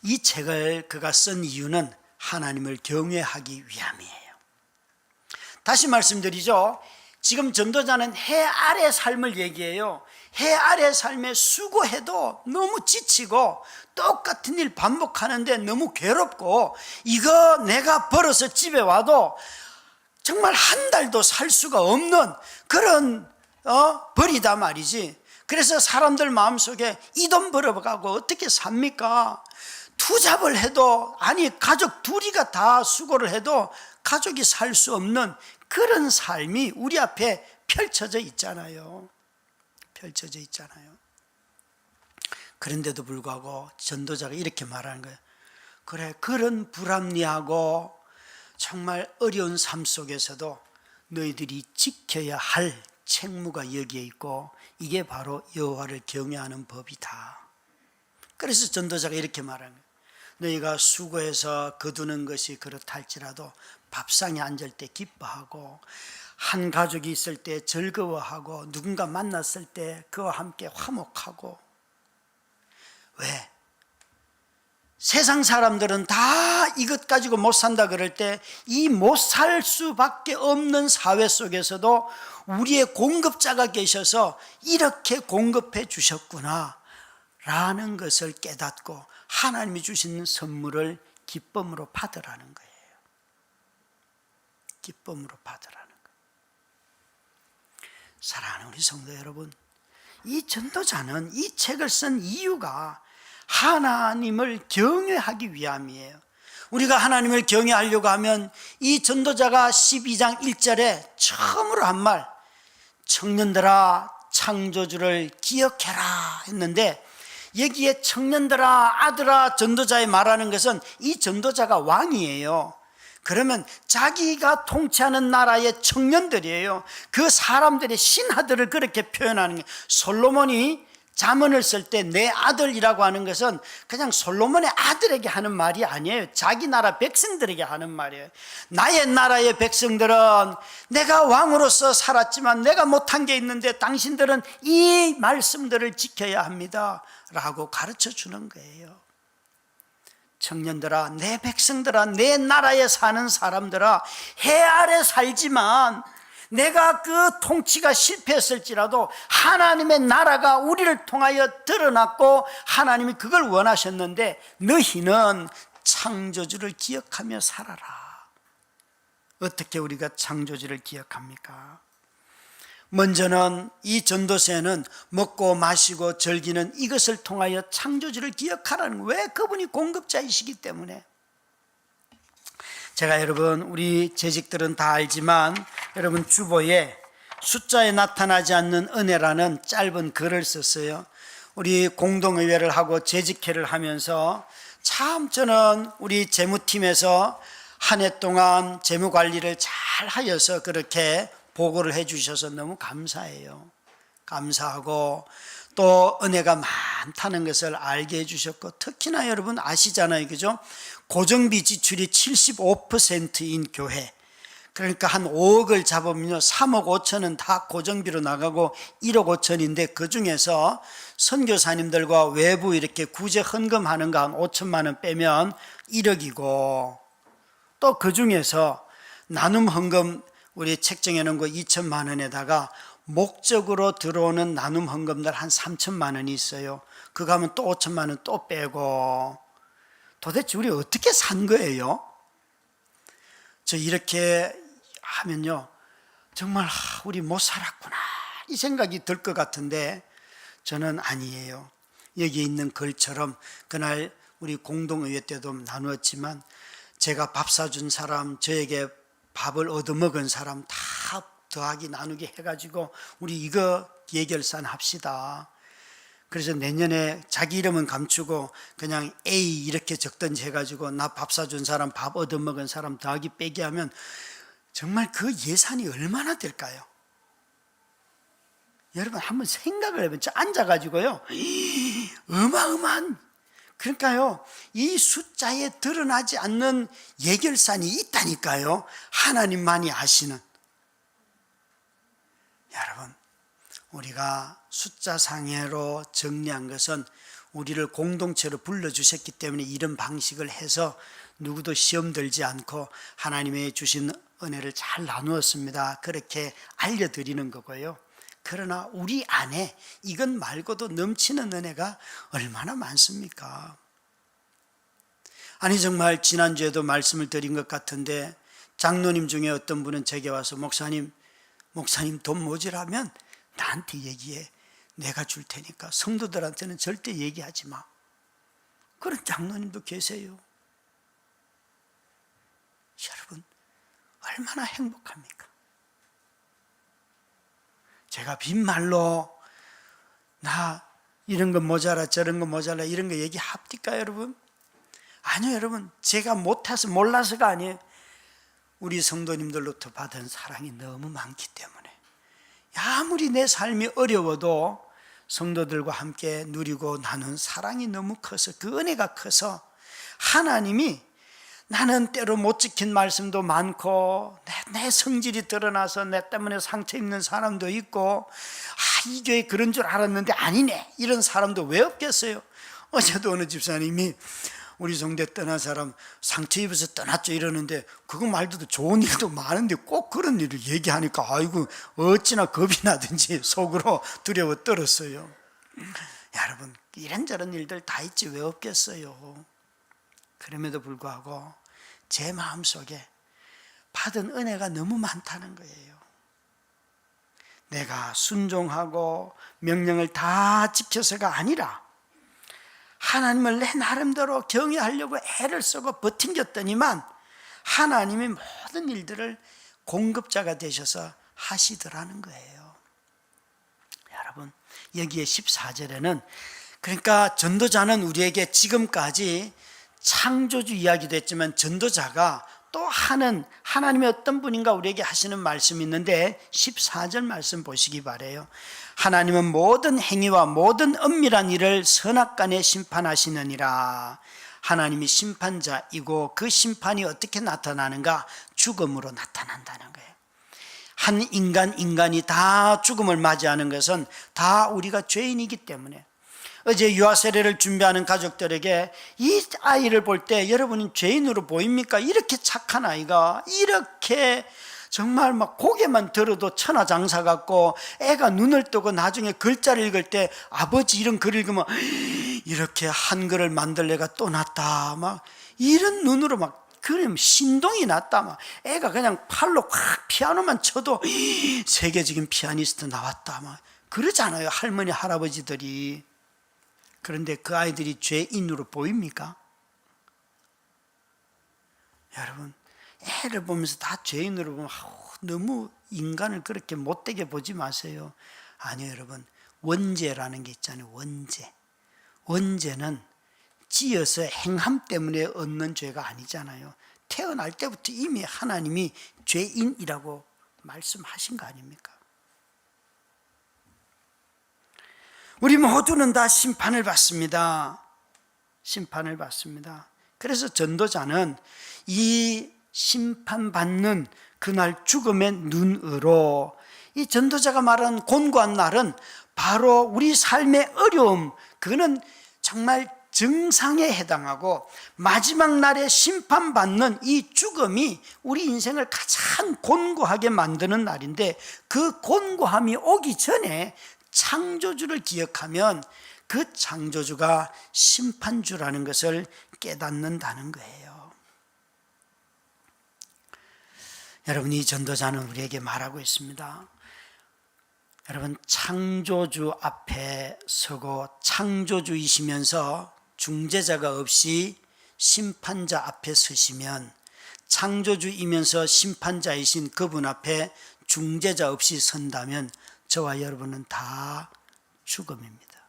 이 책을 그가 쓴 이유는 하나님을 경외하기 위함이에요. 다시 말씀드리죠. 지금 전도자는 해 아래 삶을 얘기해요. 해 아래 삶에 수고해도 너무 지치고 똑같은 일 반복하는데 너무 괴롭고, 이거 내가 벌어서 집에 와도 정말 한 달도 살 수가 없는 그런 벌이다 말이지. 그래서 사람들 마음속에 이 돈 벌어가고 어떻게 삽니까? 투잡을 해도, 아니 가족 둘이가 다 수고를 해도 가족이 살 수 없는 그런 삶이 우리 앞에 펼쳐져 있잖아요. 펼쳐져 있잖아요. 그런데도 불구하고 전도자가 이렇게 말하는 거예요. 그래, 그런 불합리하고 정말 어려운 삶 속에서도 너희들이 지켜야 할 책무가 여기에 있고, 이게 바로 여호와를 경외하는 법이다. 그래서 전도자가 이렇게 말하는 거예요. 너희가 수고해서 거두는 것이 그렇할지라도 밥상에 앉을 때 기뻐하고, 한 가족이 있을 때 즐거워하고, 누군가 만났을 때 그와 함께 화목하고. 왜? 세상 사람들은 다 이것 가지고 못 산다 그럴 때, 이 못 살 수밖에 없는 사회 속에서도 우리의 공급자가 계셔서 이렇게 공급해 주셨구나 라는 것을 깨닫고 하나님이 주신 선물을 기쁨으로 받으라는 거예요. 기쁨으로 받으라는 거예요. 사랑하는 우리 성도 여러분, 이 전도자는 이 책을 쓴 이유가 하나님을 경외하기 위함이에요. 우리가 하나님을 경외하려고 하면 이 전도자가 12장 1절에 처음으로 한 말, 청년들아 창조주를 기억해라 했는데, 여기에 청년들아, 아들아, 전도자에 말하는 것은 이 전도자가 왕이에요. 그러면 자기가 통치하는 나라의 청년들이에요. 그 사람들의 신하들을 그렇게 표현하는 게, 솔로몬이 잠언을 쓸 때 내 아들이라고 하는 것은 그냥 솔로몬의 아들에게 하는 말이 아니에요. 자기 나라 백성들에게 하는 말이에요. 나의 나라의 백성들은 내가 왕으로서 살았지만 내가 못한 게 있는데 당신들은 이 말씀들을 지켜야 합니다 라고 가르쳐 주는 거예요. 청년들아, 내 백성들아, 내 나라에 사는 사람들아, 해 아래 살지만 내가 그 통치가 실패했을지라도 하나님의 나라가 우리를 통하여 드러났고 하나님이 그걸 원하셨는데 너희는 창조주를 기억하며 살아라. 어떻게 우리가 창조주를 기억합니까? 먼저는 이 전도서에는 먹고 마시고 즐기는 이것을 통하여 창조주를 기억하라는 거예요. 왜? 그분이 공급자이시기 때문에. 제가 여러분, 우리 재직들은 다 알지만 여러분 주보에 숫자에 나타나지 않는 은혜라는 짧은 글을 썼어요. 우리 공동의회를 하고 재직회를 하면서 참 저는 우리 재무팀에서 한 해 동안 재무관리를 잘 하여서 그렇게 보고를 해 주셔서 너무 감사해요. 감사하고 또 은혜가 많다는 것을 알게 해 주셨고, 특히나 여러분 아시잖아요, 그죠? 고정비 지출이 75%인 교회, 그러니까 한 5억을 잡으면요 3억 5천은 다 고정비로 나가고 1억 5천인데 그 중에서 선교사님들과 외부 이렇게 구제 헌금하는 거 한 5천만 원 빼면 1억이고, 또 그 중에서 나눔 헌금 우리 책정해 놓은 거 2천만 원에다가 목적으로 들어오는 나눔 헌금들 한 3천만 원이 있어요. 그거 하면 또 5천만 원 또 빼고, 도대체 우리 어떻게 산 거예요? 저 이렇게 하면요 정말 우리 못 살았구나 이 생각이 들 것 같은데 저는 아니에요. 여기 있는 글처럼 그날 우리 공동의회 때도 나누었지만 제가 밥 사준 사람, 저에게 밥을 얻어먹은 사람 다 더하기 나누기 해가지고 우리 이거 예결산 합시다. 그래서 내년에 자기 이름은 감추고 그냥 A 이렇게 적든지 해가지고 나 밥 사준 사람, 밥 얻어먹은 사람 더하기 빼기 하면 정말 그 예산이 얼마나 될까요? 여러분 한번 생각을 해보면 앉아가지고요 어마어마한, 그러니까요 이 숫자에 드러나지 않는 예결산이 있다니까요. 하나님만이 아시는. 여러분 우리가 숫자상으로 정리한 것은 우리를 공동체로 불러주셨기 때문에 이런 방식을 해서 누구도 시험 들지 않고 하나님의 주신 은혜를 잘 나누었습니다. 그렇게 알려드리는 거고요. 그러나 우리 안에 이것 말고도 넘치는 은혜가 얼마나 많습니까? 아니 정말 지난주에도 말씀을 드린 것 같은데 장로님 중에 어떤 분은 제게 와서 목사님 돈 모자라면 나한테 얘기해. 내가 줄 테니까 성도들한테는 절대 얘기하지 마. 그런 장로님도 계세요. 여러분 얼마나 행복합니까? 제가 빈말로 나 이런 거 모자라 저런 거 모자라 이런 거 얘기합니까 여러분? 아니요 여러분, 제가 못해서 몰라서가 아니에요. 우리 성도님들로부터 받은 사랑이 너무 많기 때문에 아무리 내 삶이 어려워도 성도들과 함께 누리고 나눈 사랑이 너무 커서, 그 은혜가 커서 하나님이, 나는 때로 못 지킨 말씀도 많고 내 성질이 드러나서 내 때문에 상처 입는 사람도 있고 이 교회 그런 줄 알았는데 아니네 이런 사람도 왜 없겠어요? 어제도 어느 집사님이 우리 성대 떠난 사람 상처 입어서 떠났죠 이러는데, 그거 말고도 좋은 일도 많은데 꼭 그런 일을 얘기하니까 아이고 어찌나 겁이 나든지 속으로 두려워 떨었어요. 여러분 이런저런 일들 다 있지 왜 없겠어요? 그럼에도 불구하고 제 마음속에 받은 은혜가 너무 많다는 거예요. 내가 순종하고 명령을 다 지켜서가 아니라 하나님을 내 나름대로 경외하려고 애를 쓰고 버틴겼더니만 하나님이 모든 일들을 공급자가 되셔서 하시더라는 거예요. 여러분 여기에 14절에는 그러니까 전도자는 우리에게 지금까지 창조주 이야기도 했지만 전도자가 또 하는 하나님의 어떤 분인가 우리에게 하시는 말씀이 있는데 14절 말씀 보시기 바래요. 하나님은 모든 행위와 모든 은밀한 일을 선악간에 심판하시느니라. 하나님이 심판자이고 그 심판이 어떻게 나타나는가? 죽음으로 나타난다는 거예요. 한 인간이 다 죽음을 맞이하는 것은 다 우리가 죄인이기 때문에. 어제 유아 세례를 준비하는 가족들에게 이 아이를 볼 때 여러분은 죄인으로 보입니까? 이렇게 착한 아이가, 이렇게 정말 막 고개만 들어도 천하장사 같고, 애가 눈을 뜨고 나중에 글자를 읽을 때 아버지 이런 글 읽으면 이렇게 한글을 만들 애가 또 났다, 막 이런 눈으로 막 그림 신동이 났다, 막 애가 그냥 팔로 확 피아노만 쳐도 세계적인 피아니스트 나왔다, 막 그러잖아요, 할머니 할아버지들이. 그런데 그 아이들이 죄인으로 보입니까? 여러분, 애를 보면서 다 죄인으로 보면 너무 인간을 그렇게 못되게 보지 마세요. 아니요, 여러분, 원죄라는 게 있잖아요. 원죄는 지어서 행함 때문에 얻는 죄가 아니잖아요. 태어날 때부터 이미 하나님이 죄인이라고 말씀하신 거 아닙니까? 우리 모두는 다 심판을 받습니다. 심판을 받습니다. 그래서 전도자는 이 심판받는 그날 죽음의 눈으로, 이 전도자가 말하는 곤고한 날은 바로 우리 삶의 어려움, 그거는 정말 정상에 해당하고 마지막 날에 심판받는 이 죽음이 우리 인생을 가장 곤고하게 만드는 날인데, 그 곤고함이 오기 전에 창조주를 기억하면 그 창조주가 심판주라는 것을 깨닫는다는 거예요. 여러분, 이 전도자는 우리에게 말하고 있습니다. 여러분, 창조주 앞에 서고 창조주이시면서 중재자가 없이 심판자 앞에 서시면, 창조주이면서 심판자이신 그분 앞에 중재자 없이 선다면 저와 여러분은 다 죽음입니다.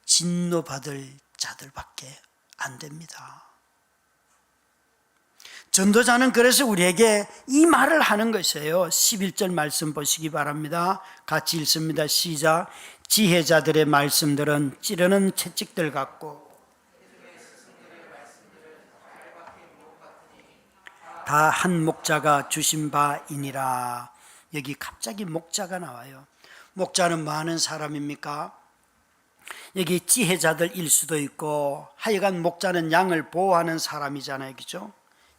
진노받을 자들밖에 안 됩니다. 전도자는 그래서 우리에게 이 말을 하는 것이에요. 11절 말씀 보시기 바랍니다. 같이 읽습니다. 시작. 지혜자들의 말씀들은 찌르는 채찍들 같고 다 한 목자가 주신 바이니라. 여기 갑자기 목자가 나와요. 목자는 뭐 하는 사람입니까? 여기 지혜자들일 수도 있고, 하여간 목자는 양을 보호하는 사람이잖아요, 그죠?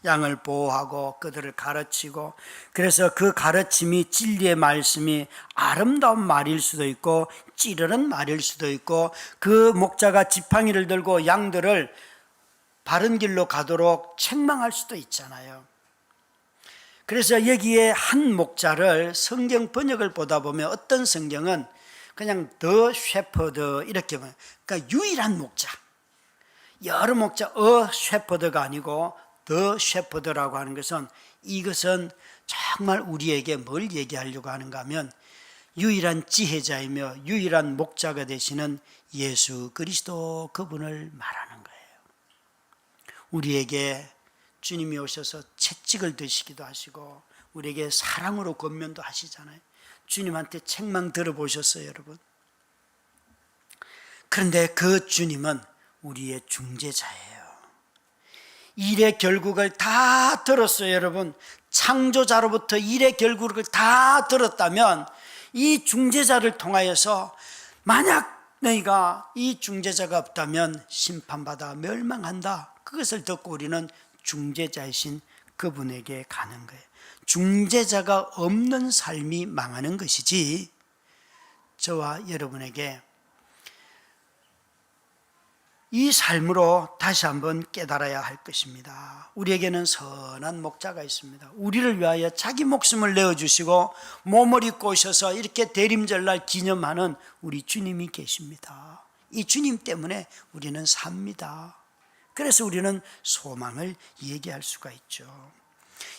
양을 보호하고 그들을 가르치고, 그래서 그 가르침이 진리의 말씀이 아름다운 말일 수도 있고 찌르는 말일 수도 있고, 그 목자가 지팡이를 들고 양들을 바른 길로 가도록 책망할 수도 있잖아요. 그래서 여기에 한 목자를 성경 번역을 보다 보면 어떤 성경은 그냥 더 셰퍼드 이렇게 보면, 그러니까 유일한 목자, 여러 목자, 셰퍼드가 아니고 더 셰퍼드라고 하는 것은, 이것은 정말 우리에게 뭘 얘기하려고 하는가 하면 유일한 지혜자이며 유일한 목자가 되시는 예수 그리스도, 그분을 말하는 거예요. 우리에게 주님이 오셔서 채찍을 드시기도 하시고 우리에게 사랑으로 권면도 하시잖아요. 주님한테 책망 들어보셨어요, 여러분? 그런데 그 주님은 우리의 중재자예요. 일의 결국을 다 들었어요, 여러분. 창조자로부터 일의 결국을 다 들었다면 이 중재자를 통하여서, 만약 너희가 이 중재자가 없다면 심판받아 멸망한다, 그것을 듣고 우리는 중재자이신 그분에게 가는 거예요. 중재자가 없는 삶이 망하는 것이지, 저와 여러분에게 이 삶으로 다시 한번 깨달아야 할 것입니다. 우리에게는 선한 목자가 있습니다. 우리를 위하여 자기 목숨을 내어주시고 몸을 입고 오셔서 이렇게 대림절날 기념하는 우리 주님이 계십니다. 이 주님 때문에 우리는 삽니다. 그래서 우리는 소망을 얘기할 수가 있죠.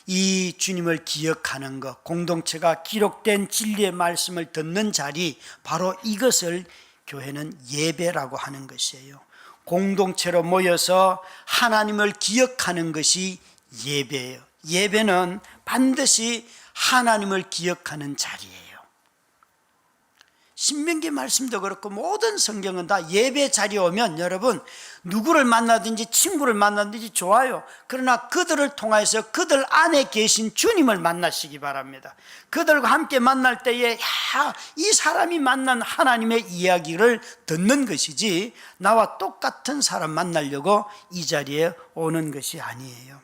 이 주님을 기억하는 것, 공동체가 기록된 진리의 말씀을 듣는 자리, 바로 이것을 교회는 예배라고 하는 것이에요. 공동체로 모여서 하나님을 기억하는 것이 예배예요. 예배는 반드시 하나님을 기억하는 자리예요. 신명기 말씀도 그렇고 모든 성경은 다 예배 자리에 오면 여러분 누구를 만나든지 친구를 만나든지 좋아요. 그러나 그들을 통해서 그들 안에 계신 주님을 만나시기 바랍니다. 그들과 함께 만날 때에 이 사람이 만난 하나님의 이야기를 듣는 것이지 나와 똑같은 사람 만나려고 이 자리에 오는 것이 아니에요.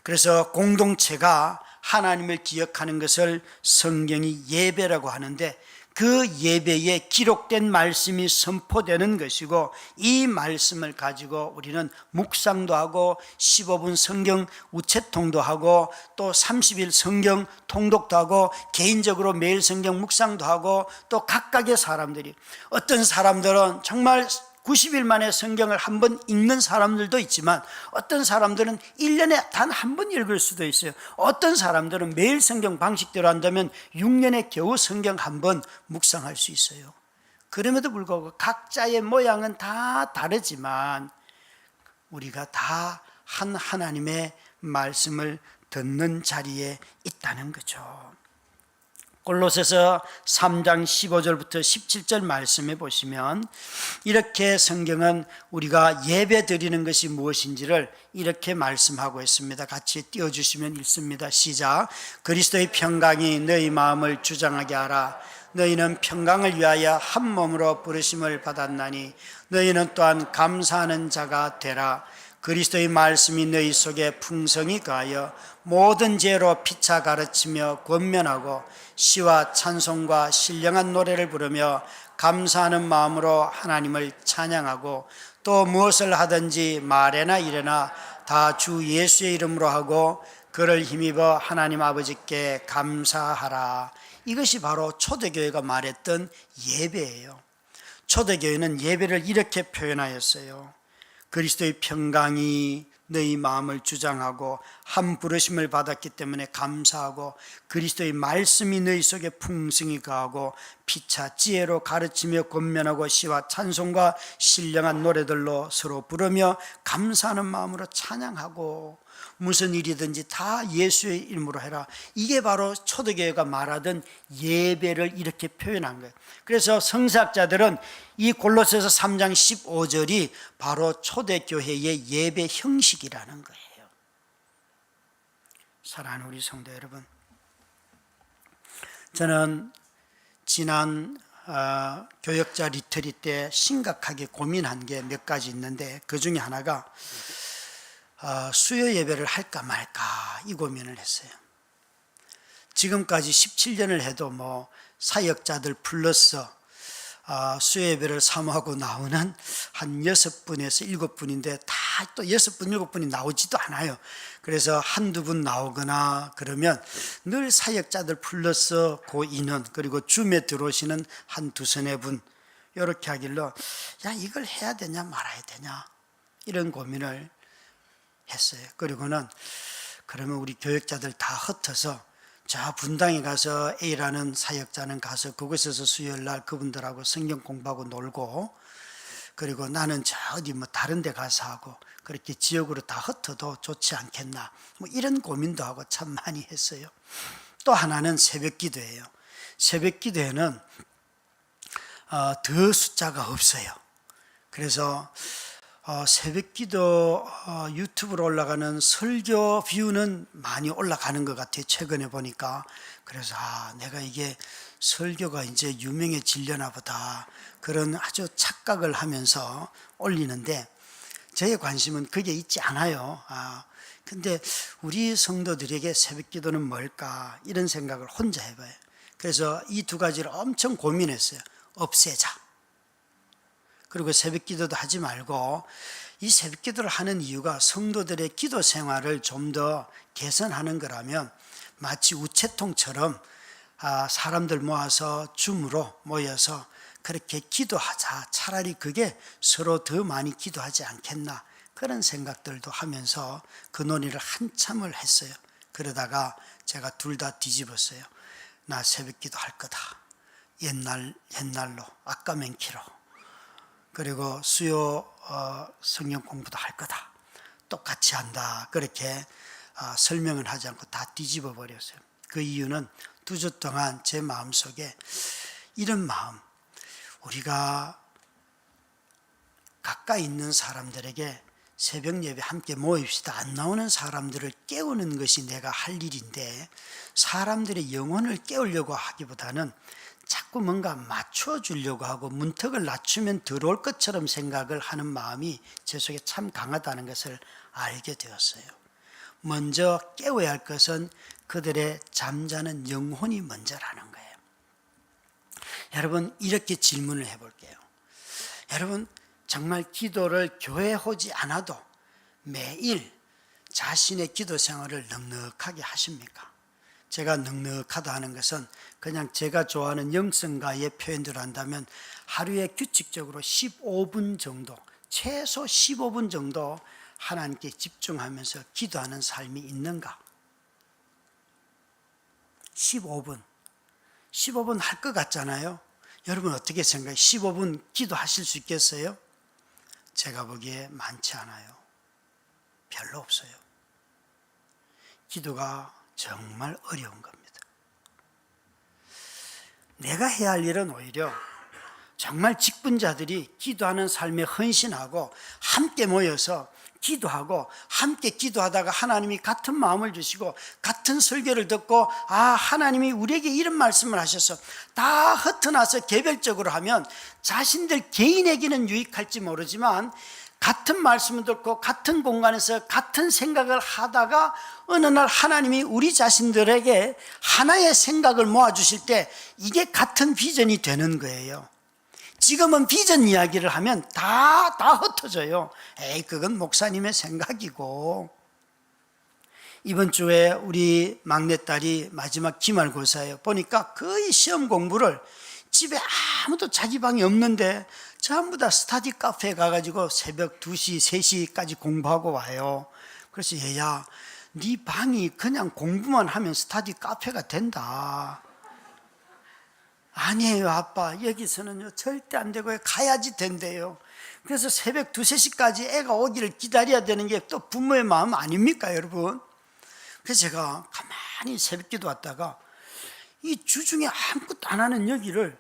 그래서 공동체가 하나님을 기억하는 것을 성경이 예배라고 하는데 그 예배에 기록된 말씀이 선포되는 것이고 이 말씀을 가지고 우리는 묵상도 하고 15분 성경 우체통도 하고 또 30일 성경 통독도 하고 개인적으로 매일 성경 묵상도 하고 또 각각의 사람들이 어떤 사람들은 정말 90일 만에 성경을 한 번 읽는 사람들도 있지만 어떤 사람들은 1년에 단 한 번 읽을 수도 있어요. 어떤 사람들은 매일 성경 방식대로 한다면 6년에 겨우 성경 한 번 묵상할 수 있어요. 그럼에도 불구하고 각자의 모양은 다 다르지만 우리가 다 한 하나님의 말씀을 듣는 자리에 있다는 거죠. 골로새서 3장 15절부터 17절 말씀해 보시면 이렇게 성경은 우리가 예배 드리는 것이 무엇인지를 이렇게 말씀하고 있습니다. 같이 띄워주시면 읽습니다. 시작. 그리스도의 평강이 너희 마음을 주장하게 하라. 너희는 평강을 위하여 한 몸으로 부르심을 받았나니 너희는 또한 감사하는 자가 되라. 그리스도의 말씀이 너희 속에 풍성히 가하여 모든 죄로 피차 가르치며 권면하고 시와 찬송과 신령한 노래를 부르며 감사하는 마음으로 하나님을 찬양하고 또 무엇을 하든지 말에나 일에나 다 주 예수의 이름으로 하고 그를 힘입어 하나님 아버지께 감사하라. 이것이 바로 초대교회가 말했던 예배예요. 초대교회는 예배를 이렇게 표현하였어요. 그리스도의 평강이 너희 마음을 주장하고 한 부르심을 받았기 때문에 감사하고 그리스도의 말씀이 너희 속에 풍성히 가하고 피차 지혜로 가르치며 권면하고 시와 찬송과 신령한 노래들로 서로 부르며 감사하는 마음으로 찬양하고 무슨 일이든지 다 예수의 이름으로 해라. 이게 바로 초대교회가 말하던 예배를 이렇게 표현한 거예요. 그래서 성사학자들은 이 골로새서 3장 15절이 바로 초대교회의 예배 형식이라는 거예요. 사랑하는 우리 성도 여러분, 저는 지난 교역자 리트릿 때 심각하게 고민한 게 몇 가지 있는데 그 중에 하나가 수요 예배를 할까 말까 이 고민을 했어요. 지금까지 17년을 해도 뭐 사역자들 플러스 수요 예배를 사모하고 나오는 한 6분에서 7분인데 다 또 6분, 7분이 나오지도 않아요. 그래서 한두 분 나오거나 그러면 늘 사역자들 플러스 그 인원 그리고 줌에 들어오시는 한 두서너 분 이렇게 하길래 야 이걸 해야 되냐 말아야 되냐 이런 고민을 했어요. 그리고는 그러면 우리 교역자들 다 흩어서 저 분당에 가서 A라는 사역자는 가서 그곳에서 수요일 날 그분들하고 성경 공부하고 놀고 그리고 나는 저 어디 뭐 다른 데 가서 하고 그렇게 지역으로 다 흩어도 좋지 않겠나 뭐 이런 고민도 하고 참 많이 했어요. 또 하나는 새벽 기도예요. 새벽 기도에는 더 숫자가 없어요. 그래서 새벽 기도 유튜브로 올라가는 설교 뷰는 많이 올라가는 것 같아요. 최근에 보니까. 그래서 내가 이게 설교가 이제 유명해지려나 보다 그런 아주 착각을 하면서 올리는데 저의 관심은 그게 있지 않아요. 근데 우리 성도들에게 새벽 기도는 뭘까 이런 생각을 혼자 해봐요. 그래서 이 두 가지를 엄청 고민했어요. 없애자. 그리고 새벽 기도도 하지 말고 이 새벽 기도를 하는 이유가 성도들의 기도 생활을 좀 더 개선하는 거라면 마치 우체통처럼 사람들 모아서 줌으로 모여서 그렇게 기도하자. 차라리 그게 서로 더 많이 기도하지 않겠나 그런 생각들도 하면서 그 논의를 한참을 했어요. 그러다가 제가 둘 다 뒤집었어요. 나 새벽 기도 할 거다. 옛날로 아까 맨키로 그리고 수요 성경 공부도 할 거다. 똑같이 한다. 그렇게 설명을 하지 않고 다 뒤집어 버렸어요. 그 이유는 2주 동안 제 마음속에 이런 마음, 우리가 가까이 있는 사람들에게 새벽 예배 함께 모입시다, 안 나오는 사람들을 깨우는 것이 내가 할 일인데, 사람들의 영혼을 깨우려고 하기보다는 자꾸 뭔가 맞춰주려고 하고 문턱을 낮추면 들어올 것처럼 생각을 하는 마음이 제 속에 참 강하다는 것을 알게 되었어요. 먼저 깨워야 할 것은 그들의 잠자는 영혼이 먼저라는 거예요. 여러분, 이렇게 질문을 해볼게요. 여러분, 정말 기도를 교회에 오지 않아도 매일 자신의 기도 생활을 넉넉하게 하십니까? 제가 넉넉하다 하는 것은 그냥 제가 좋아하는 영성가의 표현대로 한다면 하루에 규칙적으로 15분 정도, 최소 15분 정도 하나님께 집중하면서 기도하는 삶이 있는가? 15분 할 것 같잖아요. 여러분 어떻게 생각해요? 15분 기도하실 수 있겠어요? 제가 보기에 많지 않아요. 별로 없어요. 기도가 정말 어려운 겁니다. 내가 해야 할 일은 오히려 정말 직분자들이 기도하는 삶에 헌신하고 함께 모여서 기도하고 함께 기도하다가 하나님이 같은 마음을 주시고 같은 설교를 듣고 하나님이 우리에게 이런 말씀을 하셔서 다 흩어나서 개별적으로 하면 자신들 개인에게는 유익할지 모르지만 같은 말씀을 듣고 같은 공간에서 같은 생각을 하다가 어느 날 하나님이 우리 자신들에게 하나의 생각을 모아주실 때 이게 같은 비전이 되는 거예요. 지금은 비전 이야기를 하면 다 흩어져요. 그건 목사님의 생각이고. 이번 주에 우리 막내딸이 마지막 기말고사예요. 보니까 거의 시험 공부를 집에 아무도 자기 방이 없는데 전부 다 스터디 카페에 가가지고 새벽 2시, 3시까지 공부하고 와요. 그래서 얘야, 네 방이 그냥 공부만 하면 스터디 카페가 된다. 아니에요 아빠, 여기서는요 절대 안 되고요, 가야지 된대요. 그래서 새벽 2, 3시까지 애가 오기를 기다려야 되는 게 또 부모의 마음 아닙니까 여러분? 그래서 제가 가만히 새벽기도 왔다가 이 주중에 아무것도 안 하는 여기를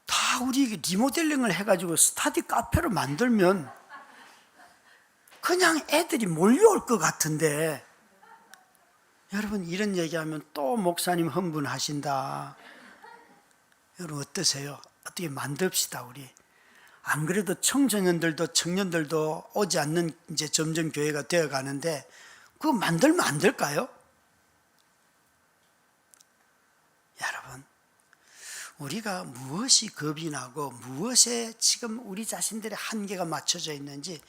다 우리 리모델링을 해가지고 스터디 카페로 만들면 그냥 애들이 몰려올 것 같은데, 여러분 이런 얘기하면 또 목사님 흥분하신다. 여러분 어떠세요? 어떻게 만듭시다 우리. 안 그래도 청소년들도 청년들도 오지 않는 이제 점점 교회가 되어 가는데 그거 만들면 안 될까요? 여러분, 우리가 무엇이 겁이 나고 무엇에 지금 우리 자신들의 한계가 맞춰져 있는지,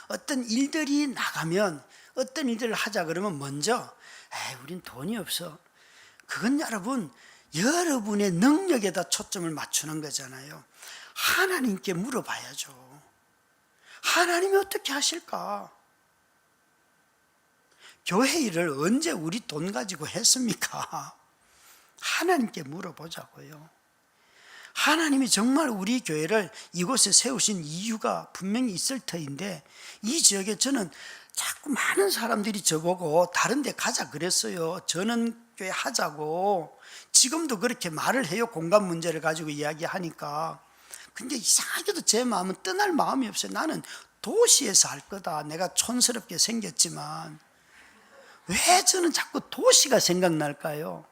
어떤 일들이 나가면 어떤 일들을 하자 그러면 먼저 우린 돈이 없어. 그건 여러분 여러분의 능력에다 초점을 맞추는 거잖아요. 하나님께 물어봐야죠. 하나님이 어떻게 하실까? 교회 일을 언제 우리 돈 가지고 했습니까? 하나님께 물어보자고요. 하나님이 정말 우리 교회를 이곳에 세우신 이유가 분명히 있을 터인데, 이 지역에 저는 자꾸 많은 사람들이 저보고 다른 데 가자 그랬어요. 저는 교회 하자고. 지금도 그렇게 말을 해요. 공간 문제를 가지고 이야기하니까. 근데 이상하게도 제 마음은 떠날 마음이 없어요. 나는 도시에서 할 거다. 내가 촌스럽게 생겼지만 왜 저는 자꾸 도시가 생각날까요?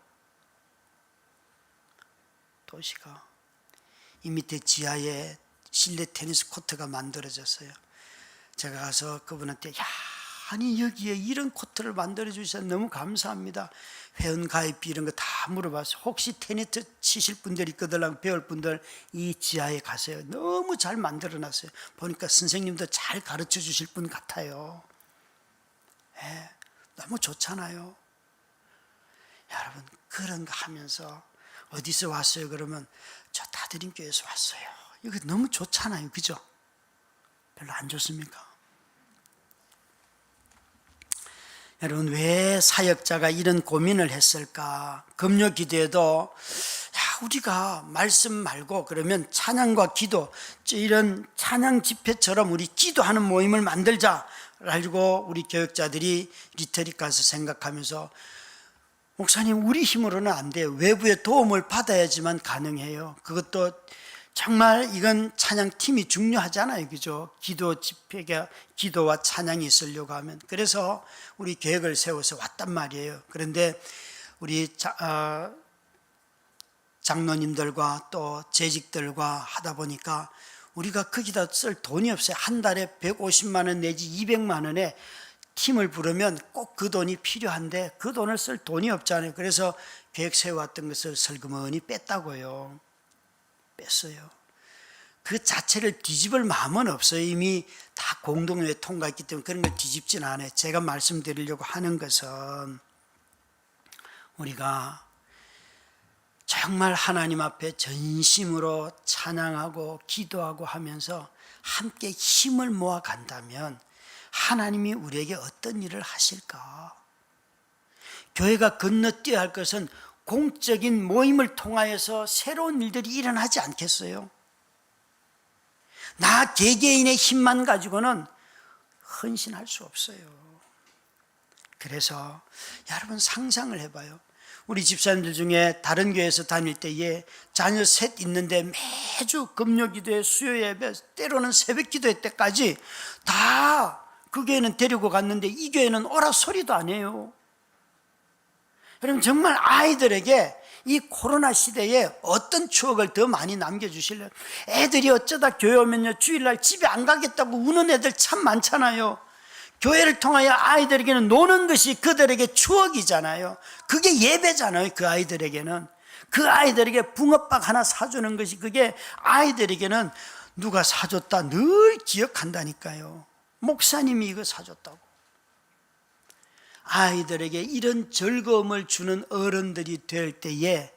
도시가 이 밑에 지하에 실내 테니스 코트가 만들어졌어요. 제가 가서 그분한테 아니 여기에 이런 코트를 만들어 주셔서 너무 감사합니다. 회원 가입비 이런 거 다 물어봤어요. 혹시 테니스 치실 분들 있거든 배울 분들 이 지하에 가세요. 너무 잘 만들어 놨어요. 보니까 선생님도 잘 가르쳐 주실 분 같아요. 너무 좋잖아요. 여러분 그런 거 하면서 어디서 왔어요? 그러면 저 다드림교회에서 왔어요. 이거 너무 좋잖아요. 그죠? 별로 안 좋습니까? 여러분 왜 사역자가 이런 고민을 했을까? 금요 기도에도 우리가 말씀 말고 그러면 찬양과 기도, 이런 찬양 집회처럼 우리 기도하는 모임을 만들자. 알고 우리 교육자들이 리트릿 가서 생각하면서 목사님 우리 힘으로는 안 돼요. 외부의 도움을 받아야지만 가능해요. 그것도 정말 이건 찬양팀이 중요하잖아요. 그죠? 기도 집회가 기도와 찬양이 있으려고 하면. 그래서 우리 계획을 세워서 왔단 말이에요. 그런데 우리 장로님들과 또 재직들과 하다 보니까 우리가 거기다 쓸 돈이 없어요. 한 달에 150만 원 내지 200만 원에 팀을 부르면 꼭 그 돈이 필요한데 그 돈을 쓸 돈이 없잖아요. 그래서 계획 세워왔던 것을 슬그머니 뺐다고요. 뺐어요. 그 자체를 뒤집을 마음은 없어요. 이미 다 공동회에 통과했기 때문에 그런 걸 뒤집진 않아요. 제가 말씀드리려고 하는 것은 우리가 정말 하나님 앞에 전심으로 찬양하고 기도하고 하면서 함께 힘을 모아 간다면 하나님이 우리에게 어떤 일을 하실까? 교회가 건너뛰어야 할 것은 공적인 모임을 통하여서 새로운 일들이 일어나지 않겠어요? 나 개개인의 힘만 가지고는 헌신할 수 없어요. 그래서 여러분 상상을 해봐요. 우리 집사님들 중에 다른 교회에서 다닐 때에 자녀 셋 있는데 매주 금요기도회, 수요예배, 때로는 새벽기도회 때까지 다 그 교회는 데리고 갔는데 이 교회는 오라 소리도 안 해요. 여러분 정말 아이들에게 이 코로나 시대에 어떤 추억을 더 많이 남겨주실래요? 애들이 어쩌다 교회 오면요 주일날 집에 안 가겠다고 우는 애들 참 많잖아요. 교회를 통하여 아이들에게는 노는 것이 그들에게 추억이잖아요. 그게 예배잖아요. 그 아이들에게는 그 아이들에게 붕어빵 하나 사주는 것이 그게 아이들에게는 누가 사줬다 늘 기억한다니까요. 목사님이 이거 사줬다고. 아이들에게 이런 즐거움을 주는 어른들이 될 때에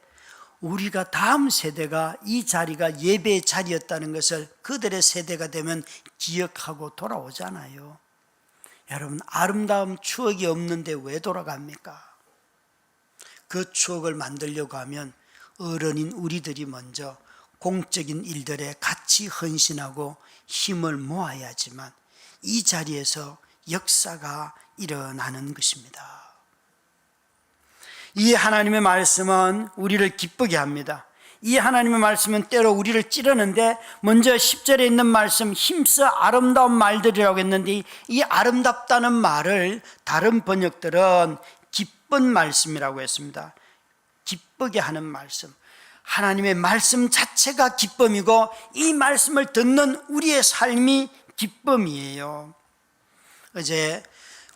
우리가 다음 세대가 이 자리가 예배의 자리였다는 것을 그들의 세대가 되면 기억하고 돌아오잖아요. 여러분 아름다운 추억이 없는데 왜 돌아갑니까? 그 추억을 만들려고 하면 어른인 우리들이 먼저 공적인 일들에 같이 헌신하고 힘을 모아야지만 이 자리에서 역사가 일어나는 것입니다. 이 하나님의 말씀은 우리를 기쁘게 합니다. 이 하나님의 말씀은 때로 우리를 찌르는데 먼저 10절에 있는 말씀 힘써 아름다운 말들이라고 했는데 이 아름답다는 말을 다른 번역들은 기쁜 말씀이라고 했습니다. 기쁘게 하는 말씀. 하나님의 말씀 자체가 기쁨이고 이 말씀을 듣는 우리의 삶이 기쁨이에요. 어제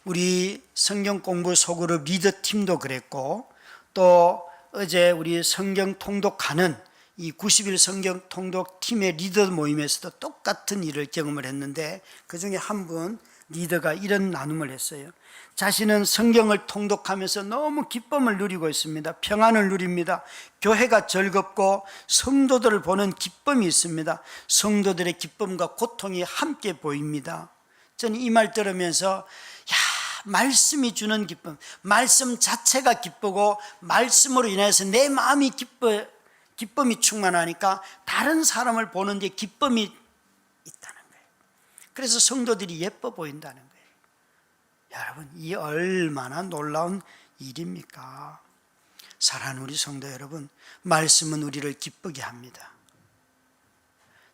우리 성경 공부 소그룹 리더팀도 그랬고 또 어제 우리 성경 통독하는 이 90일 성경 통독 팀의 리더 모임에서도 똑같은 일을 경험을 했는데 그 중에 한 분 리더가 이런 나눔을 했어요. 자신은 성경을 통독하면서 너무 기쁨을 누리고 있습니다. 평안을 누립니다. 교회가 즐겁고 성도들을 보는 기쁨이 있습니다. 성도들의 기쁨과 고통이 함께 보입니다. 저는 이 말 들으면서 말씀이 주는 기쁨, 말씀 자체가 기쁘고 말씀으로 인해서 내 마음이 기쁨이 충만하니까 다른 사람을 보는데 기쁨이 있다는 거예요. 그래서 성도들이 예뻐 보인다는 거예요. 여러분 이 얼마나 놀라운 일입니까? 사랑하는 우리 성도 여러분, 말씀은 우리를 기쁘게 합니다.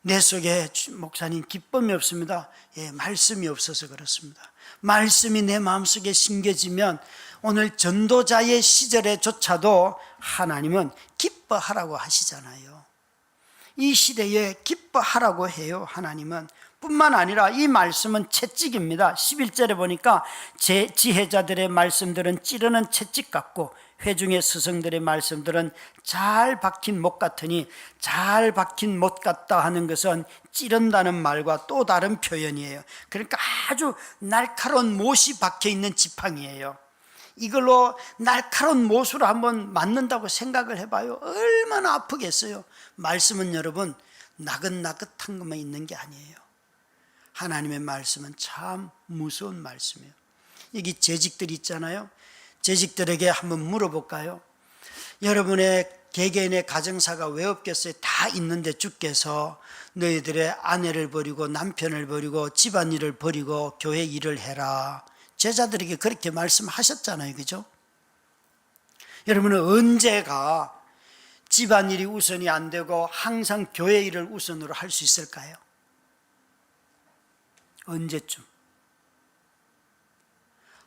내 속에 목사님 기쁨이 없습니다. 예, 말씀이 없어서 그렇습니다. 말씀이 내 마음속에 심겨지면 오늘 전도자의 시절에조차도 하나님은 기뻐하라고 하시잖아요. 이 시대에 기뻐하라고 해요. 하나님은 뿐만 아니라 이 말씀은 채찍입니다. 11절에 보니까 제 지혜자들의 말씀들은 찌르는 채찍 같고 회중의 스승들의 말씀들은 잘 박힌 못 같으니 잘 박힌 못 같다 하는 것은 찌른다는 말과 또 다른 표현이에요. 그러니까 아주 날카로운 못이 박혀 있는 지팡이에요. 이걸로 날카로운 못으로 한번 맞는다고 생각을 해봐요. 얼마나 아프겠어요. 말씀은 여러분 나긋나긋한 것만 있는 게 아니에요. 하나님의 말씀은 참 무서운 말씀이에요. 여기 재직들이 있잖아요. 재직들에게 한번 물어볼까요? 여러분의 개개인의 가정사가 왜 없겠어요? 다 있는데 주께서 너희들의 아내를 버리고 남편을 버리고 집안일을 버리고 교회 일을 해라. 제자들에게 그렇게 말씀하셨잖아요. 그죠? 여러분은 언제가 집안일이 우선이 안 되고 항상 교회 일을 우선으로 할 수 있을까요? 언제쯤?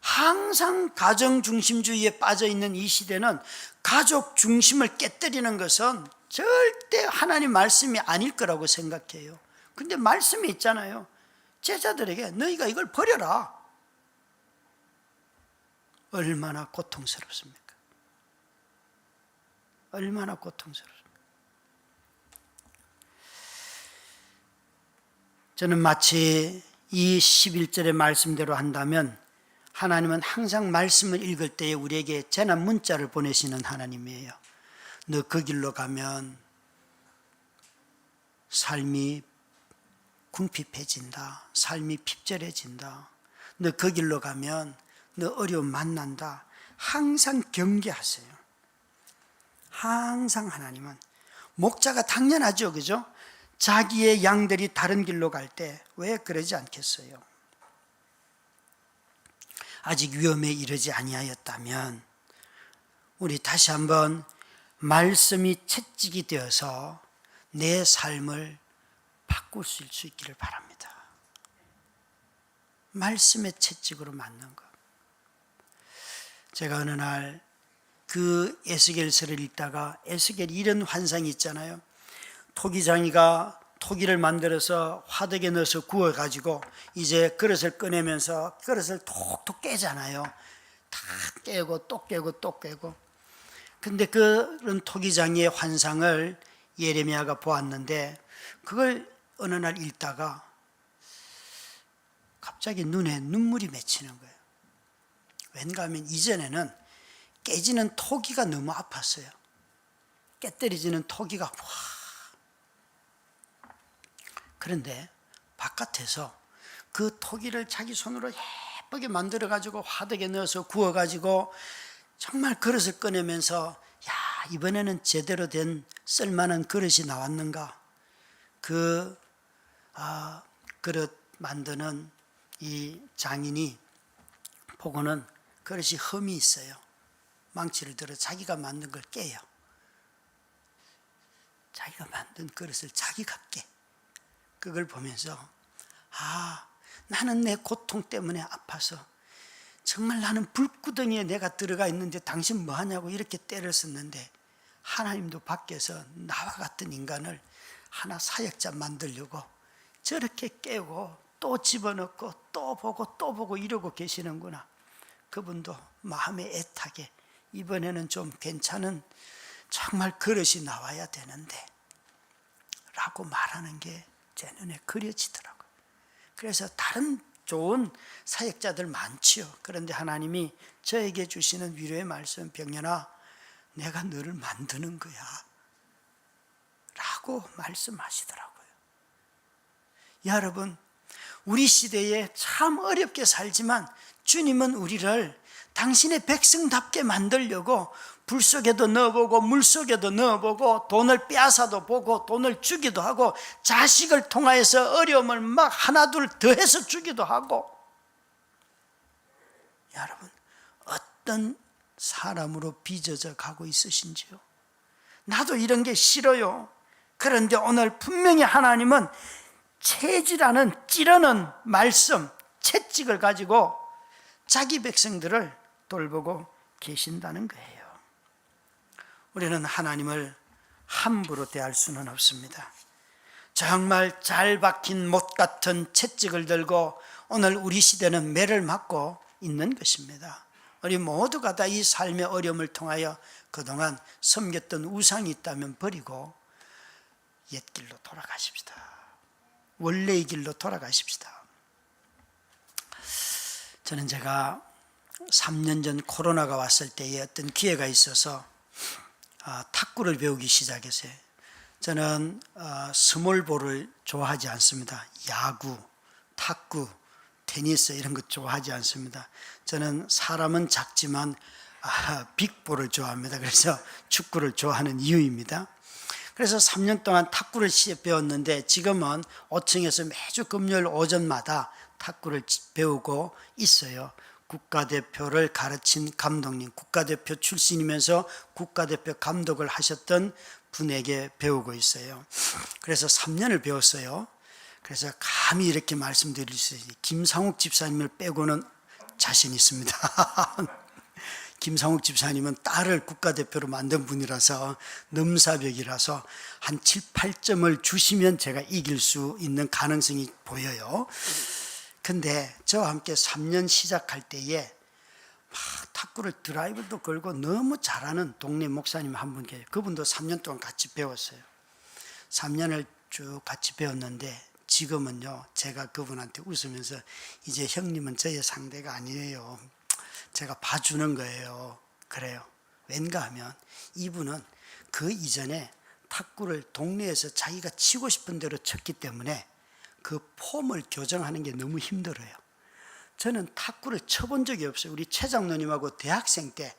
항상 가정 중심주의에 빠져 있는 이 시대는 가족 중심을 깨뜨리는 것은 절대 하나님 말씀이 아닐 거라고 생각해요. 근데 말씀이 있잖아요. 제자들에게 너희가 이걸 버려라. 얼마나 고통스럽습니까? 얼마나 고통스럽습니까? 저는 마치 이 11절의 말씀대로 한다면 하나님은 항상 말씀을 읽을 때에 우리에게 재난 문자를 보내시는 하나님이에요. 너 그 길로 가면 삶이 궁핍해진다. 삶이 핍절해진다. 너 그 길로 가면 너 어려움 만난다. 항상 경계하세요. 항상 하나님은 목자가 당연하죠. 그죠? 자기의 양들이 다른 길로 갈 때 왜 그러지 않겠어요? 아직 위험에 이르지 아니하였다면 우리 다시 한번 말씀이 채찍이 되어서 내 삶을 바꿀 수 있기를 바랍니다. 말씀의 채찍으로 맞는 것. 제가 어느 날 그 에스겔서를 읽다가 에스겔이 이런 환상이 있잖아요. 토기장이가 토기를 만들어서 화덕에 넣어서 구워가지고 이제 그릇을 꺼내면서 그릇을 톡톡 깨잖아요. 다 깨고 또 깨고 또 깨고. 근데 그런 토기장이의 환상을 예레미야가 보았는데 그걸 어느 날 읽다가 갑자기 눈에 눈물이 맺히는 거예요. 왠가 하면 이전에는 깨지는 토기가 너무 아팠어요. 깨뜨려지는 토기가 와. 그런데 바깥에서 그 토기를 자기 손으로 예쁘게 만들어 가지고 화덕에 넣어서 구워 가지고 정말 그릇을 꺼내면서 야, 이번에는 제대로 된 쓸만한 그릇이 나왔는가. 그릇 만드는 이 장인이 보고는 그릇이 흠이 있어요. 망치를 들어 자기가 만든 걸 깨요. 자기가 만든 그릇을 자기가 깨. 그걸 보면서 나는 내 고통 때문에 아파서 정말 나는 불구덩이에 내가 들어가 있는데 당신 뭐하냐고 이렇게 때를 썼는데 하나님도 밖에서 나와 같은 인간을 하나 사역자 만들려고 저렇게 깨고 또 집어넣고 또 보고 이러고 계시는구나. 그분도 마음에 애타게 이번에는 좀 괜찮은 정말 그릇이 나와야 되는데 라고 말하는 게 제 눈에 그려지더라고요. 그래서 다른 좋은 사역자들 많지요. 그런데 하나님이 저에게 주시는 위로의 말씀, 병연아 내가 너를 만드는 거야 라고 말씀하시더라고요. 여러분, 우리 시대에 참 어렵게 살지만 주님은 우리를 당신의 백성답게 만들려고 불 속에도 넣어보고 물 속에도 넣어보고 돈을 빼앗아도 보고 돈을 주기도 하고 자식을 통하여서 어려움을 막 하나둘 더해서 주기도 하고. 여러분, 어떤 사람으로 빚어져 가고 있으신지요? 나도 이런 게 싫어요. 그런데 오늘 분명히 하나님은 채질하는 찌르는 말씀, 채찍을 가지고 자기 백성들을 돌보고 계신다는 거예요. 우리는 하나님을 함부로 대할 수는 없습니다. 정말 잘 박힌 못 같은 채찍을 들고 오늘 우리 시대는 매를 맞고 있는 것입니다. 우리 모두가 다 이 삶의 어려움을 통하여 그동안 섬겼던 우상이 있다면 버리고 옛길로 돌아가십시다. 원래의 길로 돌아가십시다. 저는 제가 3년 전 코로나가 왔을 때에 어떤 기회가 있어서 탁구를 배우기 시작했어요. 저는 스몰볼을 좋아하지 않습니다. 야구, 탁구, 테니스 이런 것 좋아하지 않습니다. 저는 사람은 작지만 빅볼을 좋아합니다. 그래서 축구를 좋아하는 이유입니다. 그래서 3년 동안 탁구를 배웠는데 지금은 5층에서 매주 금요일 오전마다 탁구를 배우고 있어요. 국가대표를 가르친 감독님, 국가대표 출신이면서 국가대표 감독을 하셨던 분에게 배우고 있어요. 그래서 3년을 배웠어요. 그래서 감히 이렇게 말씀드릴 수 있어요. 김상욱 집사님을 빼고는 자신 있습니다. 김상욱 집사님은 딸을 국가대표로 만든 분이라서 넘사벽이라서 한 7, 8점을 주시면 제가 이길 수 있는 가능성이 보여요. 근데 저와 함께 3년 시작할 때에 막 탁구를 드라이브도 걸고 너무 잘하는 동네 목사님 한 분 계세요. 그분도 3년 동안 같이 배웠어요. 3년을 쭉 같이 배웠는데 지금은요, 제가 그분한테 웃으면서 이제 형님은 저의 상대가 아니에요. 제가 봐주는 거예요. 그래요. 왠가 하면 이분은 그 이전에 탁구를 동네에서 자기가 치고 싶은 대로 쳤기 때문에 그 폼을 교정하는 게 너무 힘들어요. 저는 탁구를 쳐본 적이 없어요. 우리 최 장로님하고 대학생 때,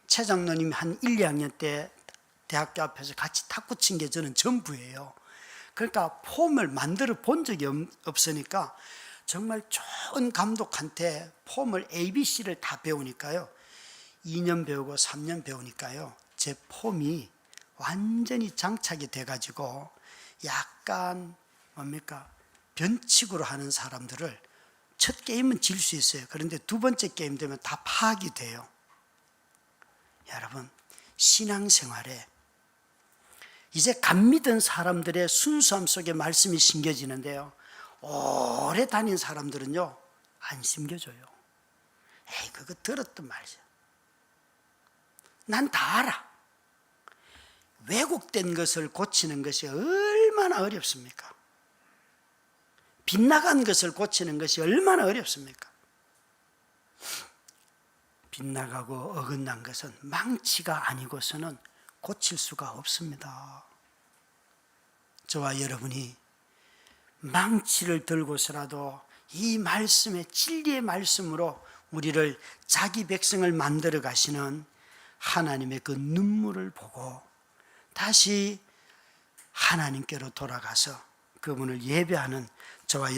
최 장로님 한 1, 2학년 때 대학교 앞에서 같이 탁구 친 게 저는 전부예요. 그러니까 폼을 만들어 본 적이 없으니까 정말 좋은 감독한테 폼을 ABC를 다 배우니까요. 2년 배우고 3년 배우니까요. 제 폼이 완전히 장착이 돼가지고 약간 뭡니까? 변칙으로 하는 사람들을 첫 게임은 질 수 있어요. 그런데 두 번째 게임 되면 다 파악이 돼요. 여러분, 신앙생활에 이제 감 믿은 사람들의 순수함 속에 말씀이 심겨지는데요. 오래 다닌 사람들은요, 안 심겨져요. 에이, 그거 들었던 말이죠. 난 다 알아. 왜곡된 것을 고치는 것이 얼마나 어렵습니까? 빗나간 것을 고치는 것이 얼마나 어렵습니까? 빗나가고 어긋난 것은 망치가 아니고서는 고칠 수가 없습니다. 저와 여러분이 망치를 들고서라도 이 말씀의 진리의 말씀으로 우리를 자기 백성을 만들어 가시는 하나님의 그 눈물을 보고 다시 하나님께로 돌아가서 그분을 예배하는 저와 여러분